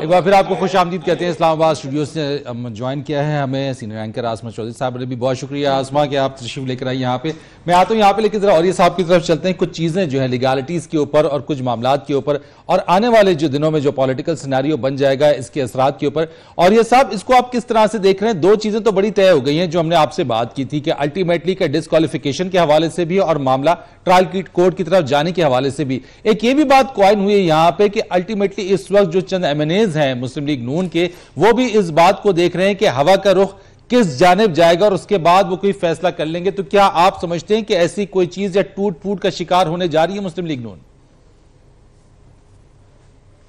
एक बार फिर आपको खुश आमदीद कहते हैं। इस्लामाबाद स्टूडियो से ज्वाइन किया है हमें सीनियर एंकर आसमा चौधरी साहब ने भी बहुत शुक्रिया आसमा कि आप तशरीफ लेकर आई यहाँ पे। मैं आता हूँ यहाँ पे, लेकिन जरा और ये साहब की तरफ चलते हैं। कुछ चीज़ें जो है लीगैलिटीज़ के ऊपर और कुछ मामलात के ऊपर और आने वाले जो दिनों में जो पॉलिटिकल सिनेरियो बन जाएगा इसके असरात के ऊपर। और ये साहब इसको आप किस तरह से देख रहे हैं? दो चीज़ें तो बड़ी तय हो गई हैं जो हमने आपसे बात की थी कि अल्टीमेटली का डिस्क्वालिफिकेशन के हवाले से भी और मामला ट्रायल की कोर्ट की तरफ जाने के हवाले से भी। एक ये भी बात क्वाइन हुई है यहाँ पे कि अल्टीमेटली इस वक्त जो चंद एमएनएज हैं मुस्लिम लीग नून के, वो भी इस बात को देख रहे हैं कि हवा का रुख किस जानिब जाएगा और उसके बाद वो कोई फैसला कर लेंगे। तो क्या आप समझते हैं कि ऐसी कोई चीज या टूट फूट का शिकार होने जा रही है मुस्लिम लीग नून?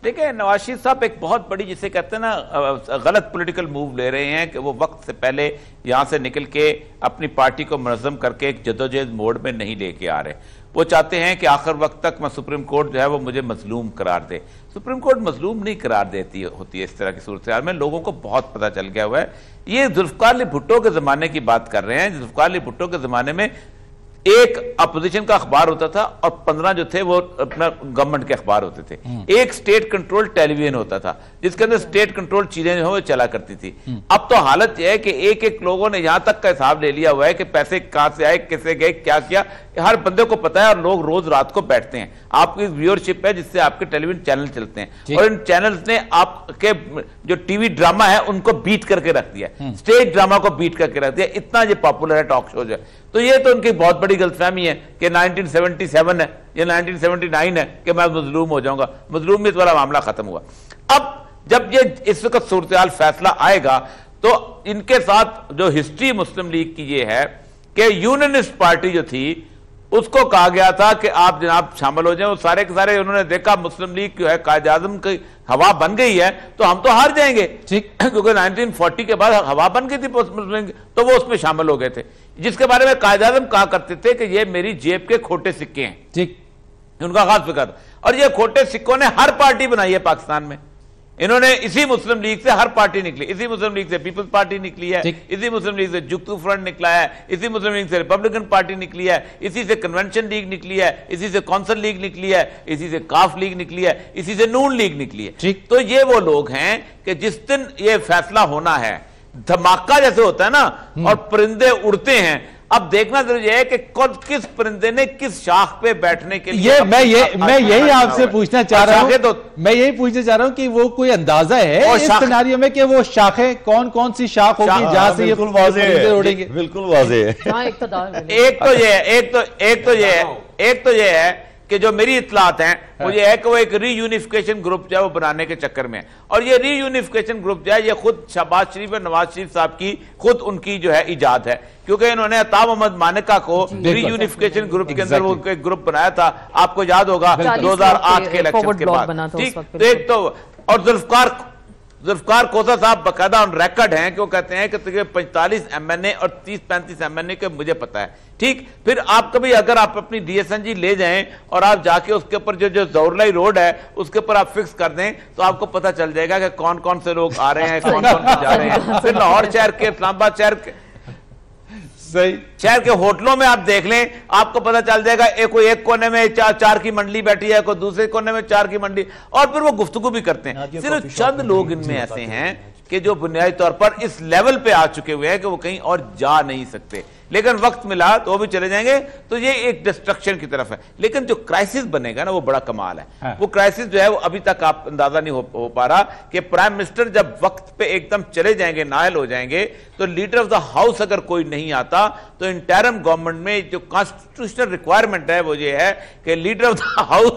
देखिए, नवाज शरीफ साहब एक बहुत बड़ी, जिसे कहते हैं ना, गलत पॉलिटिकल मूव ले रहे हैं कि वो वक्त से पहले यहां से निकल के अपनी पार्टी को मुनज़्ज़म करके एक जदोजहद मोड में नहीं लेके आ रहे। वो चाहते हैं कि आखिर वक्त तक मैं सुप्रीम कोर्ट जो है वो मुझे मजलूम करार दे। सुप्रीम कोर्ट मजलूम नहीं करार देती होती है इस तरह की सूरत हाल में, लोगों को बहुत पता चल गया हुआ है। ये जुल्फ़िकार अली भुट्टो के ज़माने की बात कर रहे हैं। जुल्फ़िकार अली भुट्टो के ज़माने में एक अपोजिशन का अखबार होता था और 15 जो थे वो अपना गवर्नमेंट के अखबार होते थे। एक स्टेट कंट्रोल टेलीविजन होता था जिसके अंदर स्टेट कंट्रोल चीजें जो है वो चला करती थी। अब तो हालत यह है कि एक एक लोगों ने यहां तक का हिसाब ले लिया हुआ है कि पैसे कहां से आए, किसे गए, क्या किया, हर बंदे को पता है। और लोग रोज रात को बैठते हैं, आपकी व्यूअरशिप है जिससे आपके टेलीविजन चैनल चलते हैं और इन चैनल्स ने आपके जो टीवी ड्रामा है उनको बीट करके रख दिया, स्टेज ड्रामा को बीट करके रख दिया। इतना ये पॉपुलर है टॉक शो जो है। तो ये तो उनकी बहुत बड़ी गलतफहमी है कि 1977 है या 1979 है कि मैं मजलूम हो जाऊंगा। मजलूमियत वाला मामला खत्म हुआ। अब जब ये इस वक्त सूरत हाल फैसला आएगा तो इनके साथ जो हिस्ट्री मुस्लिम लीग की ये है कि यूनियनिस्ट पार्टी जो थी उसको कहा गया था कि आप जनाब शामिल हो जाए। वो सारे के सारे उन्होंने देखा मुस्लिम लीग जो है कायद-ए-आज़म की हवा बन गई है तो हम तो हार जाएंगे, ठीक, क्योंकि 1940 के बाद हवा बन गई थी मुस्लिम लीग, तो वो उसमें शामिल हो गए थे। जिसके बारे में कायद-ए-आज़म कहा करते थे कि ये मेरी जेब के खोटे सिक्के हैं, ठीक, उनका खास फिक्र था। और ये खोटे सिक्कों ने हर पार्टी बनाई है पाकिस्तान में। इन्होंने इसी मुस्लिम लीग से हर पार्टी निकली, इसी मुस्लिम लीग से पीपल्स पार्टी निकली है, इसी मुस्लिम लीग से जुक्तू फ्रंट निकला है, इसी मुस्लिम लीग से रिपब्लिकन पार्टी निकली है, इसी से कन्वेंशन लीग निकली है, इसी से कौंसल लीग निकली है, इसी से काफ लीग निकली है, इसी से नून लीग निकली है। तो ये वो लोग हैं कि जिस दिन ये फैसला होना है, धमाका जैसे होता है ना और परिंदे उड़ते हैं, अब देखना जरूरी है कि किस परिंदे ने किस शाख पे बैठने के लिए। मैं यही आपसे पूछना चाह रहा हूं, तो मैं यही पूछना चाह रहा हूं कि वो कोई अंदाजा है इस सिनेरियो में कि वो शाखें कौन कौन सी शाख होगी जहां से ये परिंदे उड़ेंगे? बिल्कुल वाज़ेह है। एक तो ये है कि जो मेरी इत्तलात हैं वो ये है कि वो एक रीयूनिफिकेशन ग्रुप जो है वो बनाने के चक्कर में, और ये रीयूनिफिकेशन ग्रुप जो है ये खुद शहबाज शरीफ और नवाज शरीफ साहब की खुद उनकी जो है इजाद है, क्योंकि इन्होंने अता मोहम्मद मानिका को रीयूनिफिकेशन ग्रुप के अंदर वो एक ग्रुप बनाया था, आपको याद होगा 2008 के इलेक्शन के बाद, ठीक। तो एक तो और जुल्फ़िकार कोसा साहब बाकायदा ऑन रिकॉर्ड हैं कि वो कहते हैं कि 45 एमएनए और 30-35 एमएनए के मुझे पता है, ठीक। फिर आप कभी अगर आप अपनी डीएसएनजी ले जाएं और आप जाके उसके ऊपर जो ज़ौरलाई रोड है उसके ऊपर आप फिक्स कर दें तो आपको पता चल जाएगा कि कौन कौन से लोग आ रहे हैं, कौन कौन जा रहे हैं। फिर लाहौर शहर के, इस्लामाबाद शहर के, सही शहर के होटलों में आप देख लें, आपको पता चल जाएगा कोई एक कोने में चार की मंडली बैठी है, कोई दूसरे कोने में 4 की मंडली, और फिर वो गुफ्तगू भी करते हैं। सिर्फ चंद लोग इनमें ऐसे हैं कि जो बुनियादी तौर पर इस लेवल पे आ चुके हुए हैं कि वो कहीं और जा नहीं सकते, लेकिन वक्त मिला तो वो भी चले जाएंगे। तो ये एक डिस्ट्रक्शन की तरफ है। लेकिन जो क्राइसिस बनेगा ना वो बड़ा कमाल है। हाँ। वो क्राइसिस जो है वो अभी तक आप अंदाजा नहीं हो पा रहा कि प्राइम मिनिस्टर जब वक्त पे एकदम चले जाएंगे, नायल हो जाएंगे, तो लीडर ऑफ द हाउस अगर कोई नहीं आता तो इंटरिम गवर्नमेंट में जो कॉन्स्टिट्यूशनल रिक्वायरमेंट है वो ये है कि लीडर ऑफ द हाउस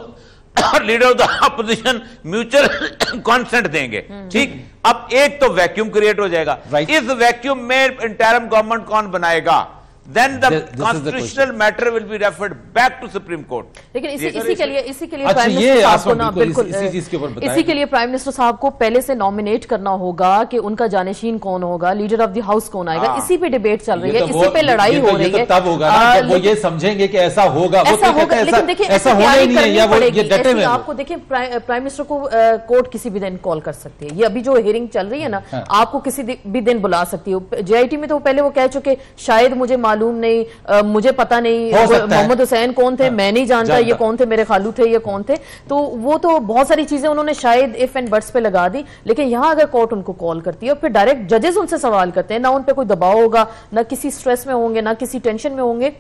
और leader of the opposition mutual consent देंगे, ठीक। अब एक तो वैक्यूम क्रिएट हो जाएगा। इस वैक्यूम में इंटरिम गवर्नमेंट कौन बनाएगा? Then the constitutional matter will be referred back to Supreme Court. लेकिन इसी के लिए प्राइम मिनिस्टर साहब को ना बिल्कुल इसी के लिए प्राइम मिनिस्टर साहब को पहले से नॉमिनेट करना होगा कि उनका जानशीन कौन होगा, लीडर ऑफ द हाउस कौन आएगा। इसी पे डिबेट चल रही है, इसी पे लड़ाई हो रही है। तब होगा ना जब वो ये समझेंगे कि ऐसा होगा, लेकिन देखिए ऐसा होना ही नहीं है या वो ये डटे हुए हैं। आपको देखिए प्राइम मिनिस्टर को कोर्ट किसी भी दिन कॉल कर सकती है। ये अभी जो हियरिंग चल रही है ना, आपको किसी भी दिन बुला सकती है। जेआईटी में तो पहले वो कह चुके शायद मुझे मालूम नहीं, मुझे पता नहीं मोहम्मद हुसैन कौन थे, मैं नहीं जानता ये कौन थे, मेरे खालू थे ये कौन थे। तो वो तो बहुत सारी चीजें उन्होंने शायद इफ एंड बट्स पे लगा दी, लेकिन यहाँ अगर कोर्ट उनको कॉल करती है और फिर डायरेक्ट जजेस उनसे सवाल करते हैं, ना उन पे कोई दबाव होगा, ना किसी स्ट्रेस में होंगे, ना किसी टेंशन में होंगे,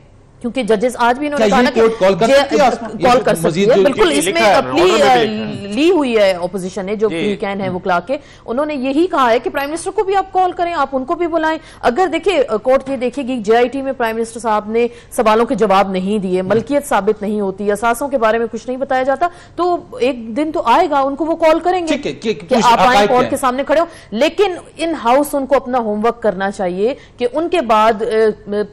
क्योंकि जजेस आज भी इन्होंने कहा ना कि कॉल कर सकती है। बिल्कुल, इसमें अपनी ली हुई है ऑपोजिशन ने, जो कैन है वो क्ला के, उन्होंने यही कहा है कि प्राइम मिनिस्टर को भी आप कॉल करें, आप उनको भी बुलाएं। अगर देखिए कोर्ट ये देखेगी JIT में प्राइम मिनिस्टर साहब ने सवालों के जवाब नहीं दिए, मलकियत साबित नहीं होती, असासों के बारे में कुछ नहीं बताया जाता, तो एक दिन तो आएगा उनको वो कॉल करेंगे कि आप आए कोर्ट के सामने खड़े हो। लेकिन इन हाउस उनको अपना होमवर्क करना चाहिए कि उनके बाद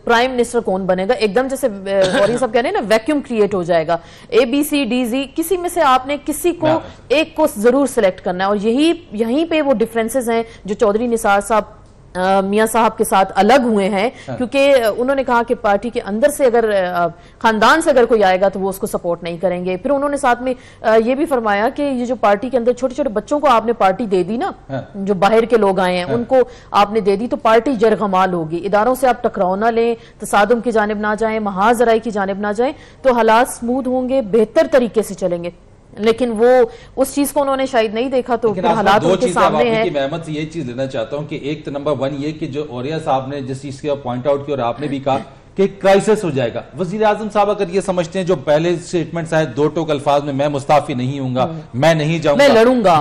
प्राइम मिनिस्टर कौन बनेगा। एकदम जैसे और ये सब कह रहे हैं ना, वैक्यूम क्रिएट हो जाएगा, ABCDZ, किसी में से आपने किसी को एक को जरूर सिलेक्ट करना है। और यहीं पे वो डिफरेंसेस हैं जो चौधरी निसार साहब मियां साहब के साथ अलग हुए हैं, क्योंकि उन्होंने कहा कि पार्टी के अंदर से अगर खानदान से अगर कोई आएगा तो वो उसको सपोर्ट नहीं करेंगे। फिर उन्होंने साथ में ये भी फरमाया कि ये जो पार्टी के अंदर छोटे छोटे बच्चों को आपने पार्टी दे दी ना, जो बाहर के लोग आए हैं उनको आपने दे दी, तो पार्टी जरगमाल होगी। इदारों से आप टकराव ना लें, तसादुम की जानिब ना जाएं, महाजराई की जानिब ना जाएं, तो हालात स्मूथ होंगे, बेहतर तरीके से चलेंगे। लेकिन वो उस चीज को उन्होंने शायद नहीं देखा, तो हालात उनके सामने है। मैं अहमद से ये चीज लेना चाहता हूं कि एक तो नंबर 1 ये कि जो औरिया साहब ने जिस चीज के पॉइंट आउट किया और आपने भी कहा कि क्राइसिस हो जाएगा, वजीर आजम साहब अगर ये समझते हैं, जो पहले स्टेटमेंट्स आए दो टोक अल्फाज में, मैं मुस्ताफी नहीं हूंगा, मैं नहीं जाऊंगा,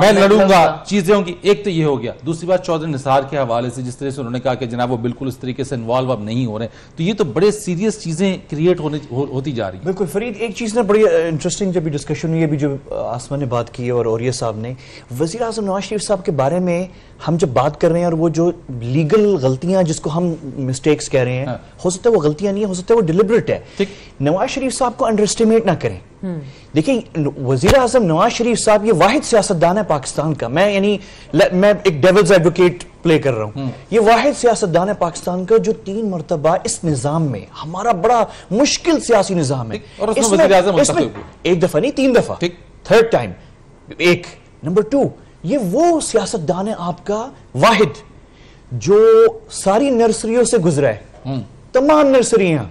मैं लड़ूंगा, चीजें होंगी, एक तो ये हो गया। दूसरी बात चौधरी निसार के हवाले से जिस तरह से उन्होंने कहा कि जनाब वो बिल्कुल इस तरीके से इन्वॉल्व अब नहीं हो रहे, तो ये तो बड़े सीरियस चीजें क्रिएट होती जा रही है। बिल्कुल फरीद, एक चीज ना बड़ी इंटरेस्टिंग जब डिस्कशन हुई, अभी जो आसमा ने बात की और औरिया साहब ने, वजीर आजम नवाज शरीफ साहब के बारे में हम जब बात कर रहे हैं, और वो जो लीगल गलतियां जिसको हम मिस्टेक्स कह रहे हैं, हो सकता है वो गलतियां नहीं है, हो सकता है वो डिलिबरेट है। नवाज शरीफ साहब को अंडर एस्टिमेट ना करें। देखिए, वजीर आजम नवाज शरीफ साहब ये वाहिद सियासतदान है पाकिस्तान का, मैं एक डेविल्स एडवोकेट प्ले कर रहा हूं, ये वाहिद सियासतदान है पाकिस्तान का जो 3 मरतबा इस निजाम में, हमारा बड़ा मुश्किल सियासी निजाम है, और इसमें एक दफा नहीं 3 दफा, थर्ड टाइम एक। नंबर 2, ये वो सियासतदान है आपका वाहिद जो सारी नर्सरियों से गुजरा है, तमाम नर्सरियां,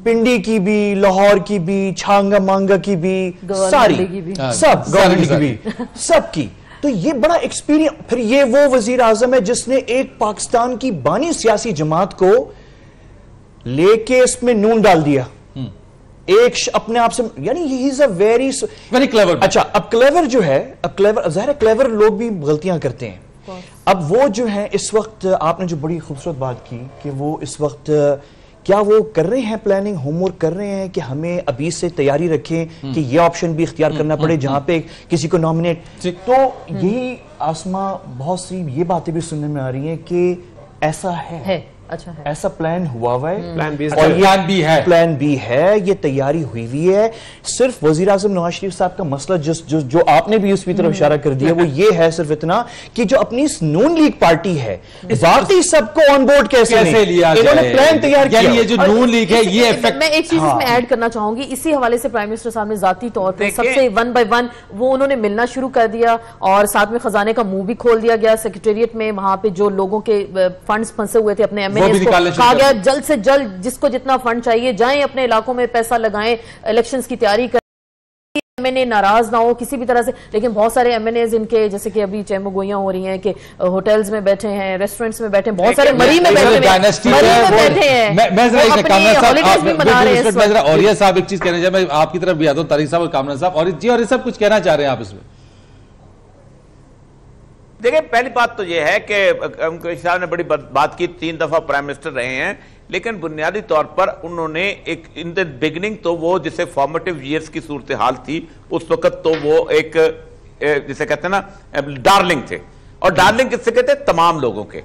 पिंडी की भी, लाहौर की भी, छांगा मांगा की भी, सारी सब गवर्नमेंट की भी, सबकी। तो ये बड़ा एक्सपीरियंस। फिर ये वो वजीर आजम है जिसने एक पाकिस्तान की बानी सियासी जमात को लेके इसमें नून डाल दिया, एक अपने आप से, यानी he is a very clever. अच्छा, अब क्लेवर जो है, अब क्लेवर ज़ाहिर है क्लेवर लोग भी गलतियां करते हैं। अब वो जो है इस वक्त आपने जो बड़ी खूबसूरत बात की कि वो इस वक्त क्या वो कर रहे हैं प्लानिंग, होमवर्क कर रहे हैं कि हमें अभी से तैयारी रखें कि ये ऑप्शन भी इख्तियार करना पड़े जहां पे किसी को नॉमिनेट। तो यही आसमा बहुत सी ये बातें भी सुनने में आ रही हैं कि ऐसा है। अच्छा है, ऐसा प्लान हुआ हुआ है, प्लान बी है, ये तैयारी हुई हुई है। सिर्फ वजीर आजम नवाज शरीफ साहब का मसला जो आपने भी उसकी तरफ इशारा कर दिया, वो ये है सिर्फ इतना कि जो अपनी नून लीग पार्टी है, बाकी सबको ऑन बोर्ड कैसे लिया, इन्होंने प्लान तैयार किया। ये जो नून लीग है, ये इफेक्ट। मैं एक चीज इसमें ऐड करना चाहूंगी, इसी हवाले से प्राइम मिनिस्टर साहब ने जाती तौर पर सबसे 1 बाय 1 वो उन्होंने मिलना शुरू कर दिया, और साथ में खजाने का मुंह भी खोल दिया गया सेक्रेटेरिएट में। वहां पे जो लोगों के फंड्स फंसे हुए थे अपने कहा गया जल्द से जल्द जिसको जितना फंड चाहिए जाएं, अपने इलाकों में पैसा लगाएं, इलेक्शंस की तैयारी करें, एमएनए नाराज ना हो किसी भी तरह से। लेकिन बहुत सारे एमएनए इनके, जैसे कि अभी चेमोगोइयां हो रही हैं कि होटल्स में बैठे हैं, रेस्टोरेंट्स में बैठे हैं, बहुत सारे मरी में बैठे हैं। और ये साहब एक चीज कहना चाहिए, मैं आपकी तरफ भी आता हूं, तारिक साहब और कामरान साहब, और जी और ये सब कुछ कहना चाह रहे हैं आप इसमें। देखिए, पहली बात तो यह है कि उनके साहब ने बड़ी बात की, 3 दफा प्राइम मिनिस्टर रहे हैं, लेकिन बुनियादी तौर पर उन्होंने एक इन द बिगिनिंग तो वो जिसे फॉर्मेटिव ईयर्स की सूरत हाल थी उस वक्त, तो वो एक जिसे कहते हैं ना डार्लिंग थे। और डार्लिंग किससे कहते हैं? तमाम लोगों के।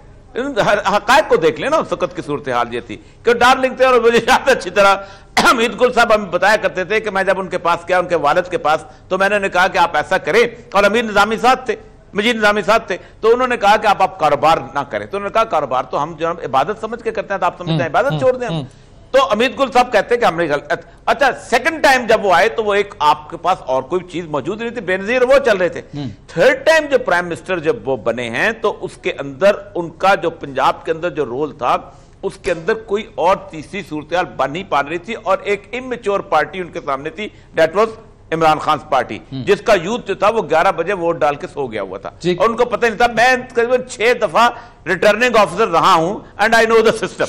हकायक को देख लेना, उस वक्त की सूरत हाल ये थी कि डार्लिंग थे। और मुझे याद है अच्छी तरह हमीद गुल साहब हमें बताया करते थे कि मैं जब उनके पास गया, उनके वालिद के पास, तो मैंने कहा कि आप ऐसा करें, और अमीर निजामी साहब थे, मजीद निजामी साहब थे, तो उन्होंने कहा कि आप कारोबार ना करें। तो उन्होंने कहा कारोबार तो हम जो इबादत समझ के करते हैं, तो आप समझते हैं इबादत छोड़ दें हम। तो अमीद गुल साहब कहते हैं कि हमने गलत। अच्छा, सेकंड टाइम जब वो आए तो वो एक आपके पास और कोई चीज मौजूद नहीं थी, बेनजीर वो चल रहे थे। थर्ड टाइम जब प्राइम मिनिस्टर जब वो बने हैं, तो उसके अंदर उनका जो पंजाब के अंदर जो रोल था उसके अंदर कोई और तीसरी सूरत बन नहीं पा रही थी और एक इमेच्योर पार्टी उनके सामने थी, that was Imran Khan party, जिसका यूथ जो था वो 11 बजे वोट डाल के सो गया हुआ था और उनको पता नहीं था। मैं करीबन 6 दफा रिटर्निंग ऑफिसर रहा हूं and I know the system,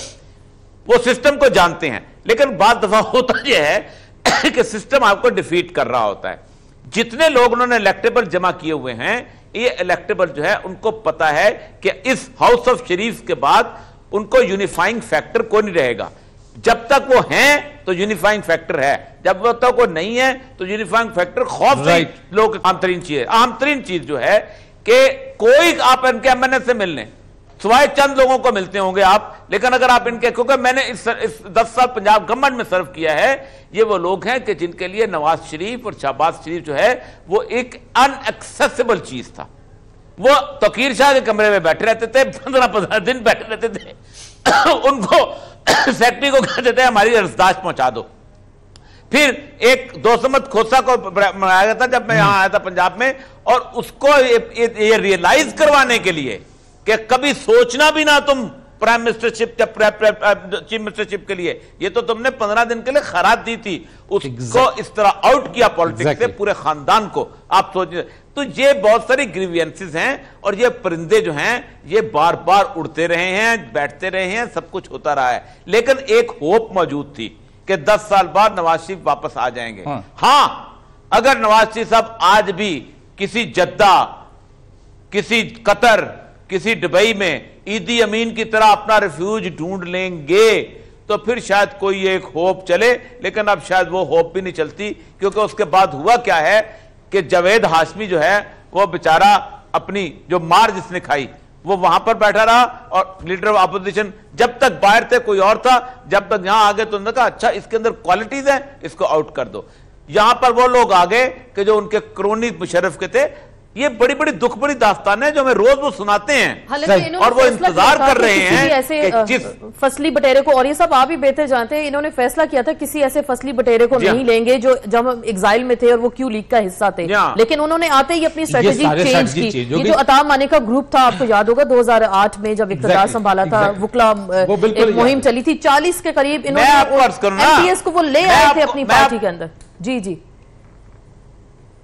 वो सिस्टम को जानते हैं। लेकिन बाद दफा होता यह है कि सिस्टम आपको डिफीट कर रहा होता है। जितने लोग उन्होंने इलेक्टेबल जमा किए हुए हैं, ये इलेक्टेबल जो है उनको पता है कि इस हाउस ऑफ शरीफ के बाद उनको यूनिफाइंग फैक्टर कोई नहीं रहेगा। जब तक वो हैं तो यूनिफाइंग फैक्टर है, जब तक वो नहीं है तो यूनिफाइंग फैक्टर खौफ से लोग आमतरीन चीज है। आमतरीन चीज जो है कि कोई आप इनके एमएनए से मिलने सिवाय चंद लोगों को मिलते होंगे आप, लेकिन अगर आप इनके, क्योंकि मैंने इस 10 साल पंजाब गवर्नमेंट में सर्व किया है, ये वो लोग हैं कि जिनके लिए नवाज शरीफ और शहबाज शरीफ जो है वो एक अनएक्सेसिबल चीज था। वो तकीर शाह के कमरे में बैठे रहते थे, 15-15 दिन बैठे रहते थे उनको सेक्रेटरी को कहते थे हमारी अर्जदाश्त पहुंचा दो। फिर एक दोस्तमत खोसा को बनाया गया था जब मैं यहां आया था पंजाब में, और उसको ये रियलाइज करवाने के लिए कि कभी सोचना भी ना तुम प्राइम मिनिस्टरशिप या चीफ मिनिस्टरशिप के लिए, ये तो तुमने 15 दिन के लिए खराब दी थी, उसको इस तरह आउट किया पॉलिटिक्स से, पूरे खानदान को आप सोचिए। तो ये बहुत सारी ग्रीवियंसेस हैं और ये परिंदे जो हैं ये बार बार उड़ते रहे हैं, बैठते रहे हैं, सब कुछ होता रहा है। लेकिन एक होप मौजूद थी कि 10 साल बाद नवाज शरीफ वापस आ जाएंगे। हां, अगर नवाज शरीफ साहब आज भी किसी जद्दा, किसी कतर, किसी दुबई में ईदी अमीन की तरह अपना रिफ्यूज ढूंढ लेंगे तो फिर शायद कोई एक होप चले, लेकिन अब शायद वो होप भी नहीं चलती, क्योंकि उसके बाद हुआ क्या है कि जावेद हाशमी जो है वो बेचारा अपनी जो मार जिसने खाई वो वहां पर बैठा रहा, और लीडर ऑफ अपोजिशन जब तक बाहर थे कोई और था, जब तक यहां आ गए तो उन्होंने कहा अच्छा इसके अंदर क्वालिटीज हैं, इसको आउट कर दो। यहां पर वो लोग आ गए कि जो उनके क्रोनी मुशर्रफ के थे। ये बड़ी बड़ी दुख भरी दास्तान है जो हमें रोज वो सुनाते हैं और वो इंतजार कर रहे हैं ऐसे फसली बटेरे को, और ये सब आप भी बेहतर जानते हैं, इन्होंने फैसला किया था किसी ऐसे फसली बटेरे को नहीं लेंगे जो जब हम एग्जाइल में थे और वो क्यू लीग का हिस्सा थे, लेकिन उन्होंने आते ही अपनी स्ट्रेटेजी चेंज की। ये जो अता माने का ग्रुप था, आपको याद होगा 2008 में जब इक्तदार संभाला था, वुकला मुहिम चली थी, 40 के करीब इन्होंने एमपीएस को वो ले आए थे अपनी पार्टी के अंदर। जी जी,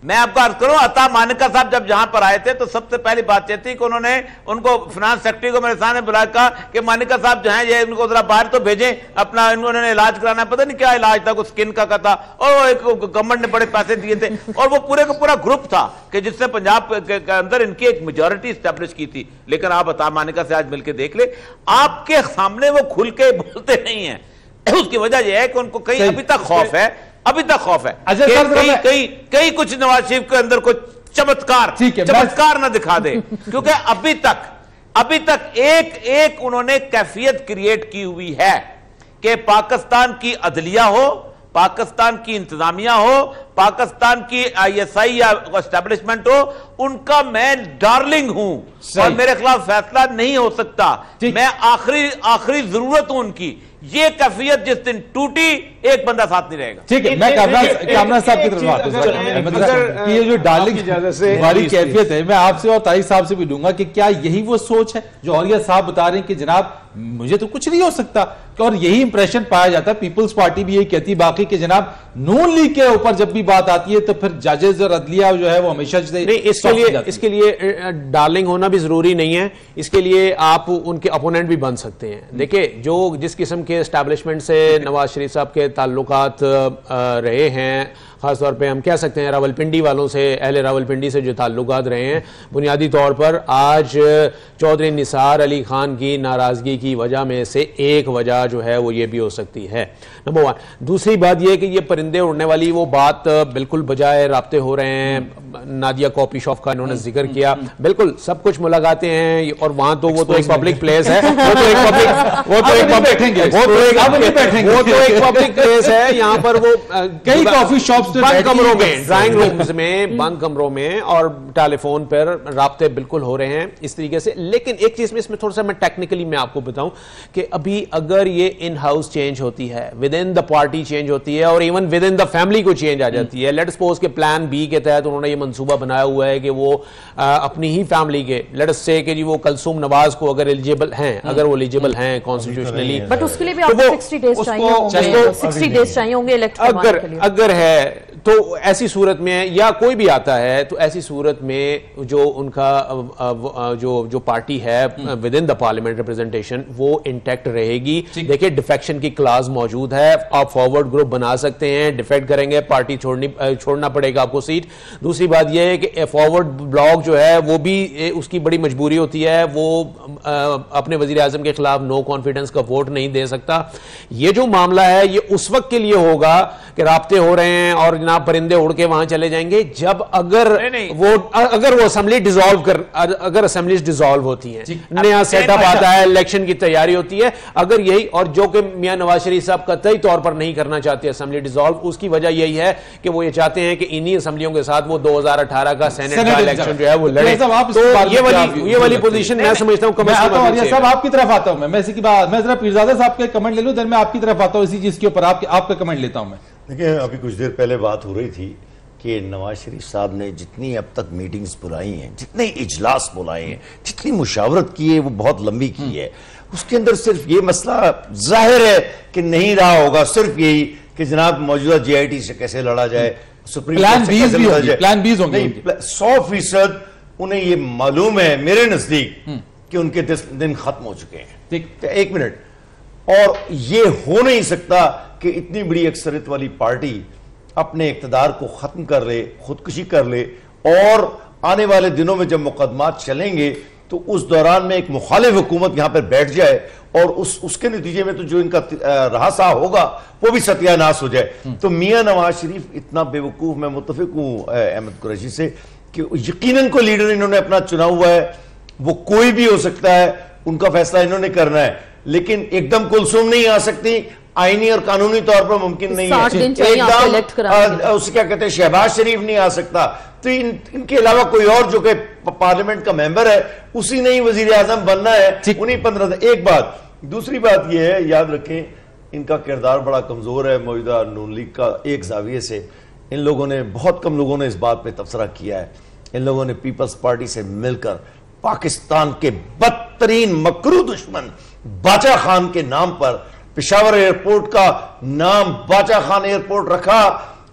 मैं आपको अर्ज करूं, अता मानिका साहब जब यहां पर आए थे तो सबसे पहली बात यह थी कि उन्होंने उनको फाइनेंस सेक्रेटरी को मेरे सामने बुलाया, कहा कि मानिका साहब जो हैं ये इनको जरा बाहर तो भेजें, अपना इन्होंने इलाज कराना, पता नहीं क्या इलाज था, कुछ स्किन का था, और एक गवर्नमेंट ने बड़े पैसे दिए थे, और वो पूरे का पूरा ग्रुप था कि जिसने पंजाब के अंदर इनकी एक मेजोरिटी स्टैब्लिश की थी। लेकिन आप अता मानिका से आज मिलकर देख ले, आपके सामने वो खुल के बोलते नहीं है। उसकी वजह यह है कि उनको कहीं अभी तक खौफ है, अभी तक खौफ है कहीं कुछ नवाज शरीफ के अंदर कुछ चमत्कार ना दिखा दे, क्योंकि अभी तक एक उन्होंने कैफियत क्रिएट की हुई है कि पाकिस्तान की अदलिया हो, पाकिस्तान की इंतजामिया हो, पाकिस्तान की ISI या एस्टेब्लिशमेंट हो, उनका मैं डार्लिंग हूं और मेरे खिलाफ फैसला नहीं हो सकता, मैं आखिरी जरूरत हूं उनकी। ये कैफियत जिस दिन टूटी, एक बंदा साथ नहीं रहेगा। ठीक है, मैं कामरान साहब की तरफ आता हूं। ये जो डार्लिंग वाली कैफियत है, मैं आपसे और तारिक साहब से भी दूंगा कि क्या यही वो सोच है जो औरिया साहब बता रहे हैं कि जनाब मुझे तो कुछ नहीं हो सकता, और यही इंप्रेशन पाया जाता है। पीपल्स पार्टी भी यही कहती है बाकी कि जनाब नून लीग के ऊपर जब भी बात आती है तो फिर जजेस और अदलिया जो है वो हमेशा इसके लिए डार्लिंग होना भी जरूरी नहीं है, इसके लिए आप उनके अपोनेंट भी बन सकते हैं। देखिए, जो जिस किस्म के एस्टैब्लिशमेंट से नवाज शरीफ साहब के ताल्लुकात रहे हैं, खासतौर पे हम कह सकते हैं रावलपिंडी वालों से, अहले रावलपिंडी से जो ताल्लुकात रहे हैं, बुनियादी तौर पर आज चौधरी निसार अली खान की नाराजगी की वजह में से एक वजह जो है वो ये भी हो सकती है, नंबर 1। दूसरी बात यह कि ये परिंदे उड़ने वाली वो बात बिल्कुल बजाय राब्ते हो रहे हैं। नादिया कॉफी शॉप का इन्होंने जिक्र किया, बिल्कुल सब कुछ मुलाकातें हैं, और वहां तो वो तो एक पब्लिक प्लेस है, वो तो एक पब्लिक प्लेस है, यहाँ पर वो कई कॉफी शॉप बंद कमरों में, ड्राइंग रूम्स में, बंद कमरों में और टेलीफोन पर राब्ते बिल्कुल हो रहे हैं इस तरीके से। लेकिन एक चीज में इसमें थोड़ा सा मैं टेक्निकली मैं आपको बताऊं कि अभी अगर ये इन हाउस चेंज होती है, with in the party change होती है और even with in the family को चेंज आ जाती है, लेट सपोज के प्लान बी के तहत उन्होंने ये मंसूबा बनाया हुआ है कि वो अपनी ही फैमिली के, लेट अस से कि जी वो कुलसूम नवाज को अगर एलिजिबल हैं, अगर वो एलिजिबल हैं कॉन्स्टिट्यूशनली, बट उसके लिए भी आपको 60 डेज चाहिए होंगे, 60 डेज चाहिए होंगे इलेक्ट करवाने के लिए। अगर है तो ऐसी सूरत में, या कोई भी आता है तो ऐसी सूरत में जो उनका जो पार्टी है with in the parliament representation वो इंटैक्ट रहेगी। देखिए डिफेक्शन की क्लास मौजूद है, आप फॉरवर्ड ग्रुप बना सकते हैं, डिफेक्ट करेंगे पार्टी छोड़ना पड़ेगा आपको सीट। दूसरी बात यह है कि फॉरवर्ड ब्लॉक जो है वो भी उसकी बड़ी मजबूरी होती है, वो अपने वजीर आजम के खिलाफ नो कॉन्फिडेंस का वोट नहीं दे सकता। ये जो मामला है ये उस वक्त के लिए होगा कि राब्ते हो रहे हैं और जनाब परिंदे उड़ के वहां चले जाएंगे जब अगर वो असेंबली डिसॉल्व अगर असेंबलीज डिसॉल्व होती हैं, नया सेटअप आता है, इलेक्शन की तैयारी होती है, अगर यही, और जो कि मियां नवाज शरीफ साहब कतई तौर पर नहीं करना चाहते असेंबली डिसॉल्व, उसकी वजह यही है कि वो ये चाहते हैं कि इन्हीं असेंबलियों के साथ वो 2018 का सेनेट का इलेक्शन जो है वो लड़े। तो ये वाली पोजीशन मैं समझता हूं साहब आपकी तरफ आता हूं मैं इसी की बात, मैं जरा पीरजादा साहब के कमेंट ले लूं, देन मैं आपकी तरफ आता हूं इसी चीज के ऊपर, आपका कमेंट लेता हूं मैं। देखिए अभी कुछ देर पहले बात हो रही थी कि नवाज शरीफ साहब ने जितनी अब तक मीटिंग्स बुलाई हैं, जितने इजलास बुलाए हैं, जितनी मुशावरत की है वो बहुत लंबी की है। उसके अंदर सिर्फ ये मसला जाहिर है कि नहीं रहा होगा, सिर्फ यही कि जनाब मौजूदा जीआईटी से कैसे लड़ा जाए, सुप्रीम कोर्ट से कैसे लड़ा जाए। प्लान बीज होंगे 100% उन्हें ये मालूम है मेरे नजदीक कि उनके दिन खत्म हो चुके हैं। ठीक, एक मिनट, और ये हो नहीं सकता कि इतनी बड़ी अक्सरियत वाली पार्टी अपने इक़्तिदार को खत्म कर ले, खुदकुशी कर ले, और आने वाले दिनों में जब मुकदमात चलेंगे तो उस दौरान में एक मुखालिफ हुकूमत यहां पर बैठ जाए और उसके नतीजे में तो जो इनका रहासा होगा वो भी सत्यानाश हो जाए। तो मियां नवाज शरीफ इतना बेवकूफ, मैं मुत्तफिक हूं अहमद कुरैशी से कि यकीनन कोई लीडर इन्होंने अपना चुना हुआ है, वो कोई भी हो सकता है, उनका फैसला इन्होंने करना है, लेकिन एकदम कुलसूम नहीं आ सकती, आईनी और कानूनी तौर पर मुमकिन नहीं है। एकदम उसे क्या कहते हैं, शहबाज शरीफ नहीं आ सकता, तो इनके अलावा कोई और जो कि पार्लियामेंट का मेंबर है उसी ने ही वजीर आजम बनना है, उन्हीं 15। एक बात, दूसरी बात यह है, याद रखें इनका किरदार बड़ा कमजोर है मौजूदा नून लीग का एक जाविये से। इन लोगों ने, बहुत कम लोगों ने इस बात पे तबसरा किया है, इन लोगों ने पीपल्स पार्टी से मिलकर पाकिस्तान के बदतरीन मकरू दुश्मन बाचा खान के नाम पर पेशावर एयरपोर्ट का नाम बाचा खान एयरपोर्ट रखा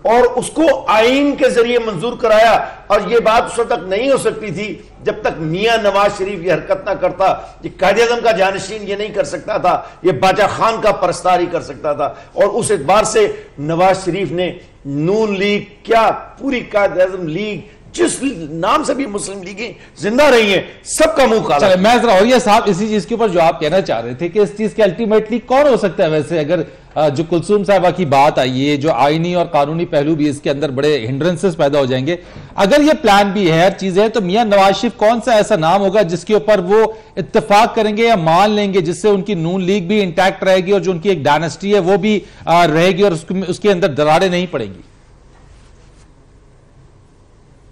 और उसको आईन के जरिए मंजूर कराया। और यह बात उस तक नहीं हो सकती थी जब तक मियां नवाज शरीफ ये हरकत ना करता। ये कायदे-ए-आज़म का जानशीन ये नहीं कर सकता था, ये बाचा खान का परस्तार ही कर सकता था। और उस एतबार से नवाज शरीफ ने नून लीग क्या पूरी कायदे-ए-आज़म लीग जिस नाम से भी मुस्लिम लीगें जिंदा रही हैं, सबका मुंह काला। चले, मैं जरा, और ये साहब इसी चीज के ऊपर जो आप कहना चाह रहे थे कि इस चीज के अल्टीमेटली कौन हो सकता है वैसे, अगर जो कुलसूम साहिबा की बात आई है, जो आईनी और कानूनी पहलू भी इसके अंदर बड़े हिंड्रेंसेस पैदा हो जाएंगे, अगर ये प्लान भी है, हर चीज है, तो मियां नवाज शरीफ कौन सा ऐसा नाम होगा जिसके ऊपर वो इत्तेफाक करेंगे या मान लेंगे, जिससे उनकी नून लीग भी इंटैक्ट रहेगी और जो उनकी एक डायनेस्टी है वो भी रहेगी और उसके अंदर दरारें नहीं पड़ेंगी?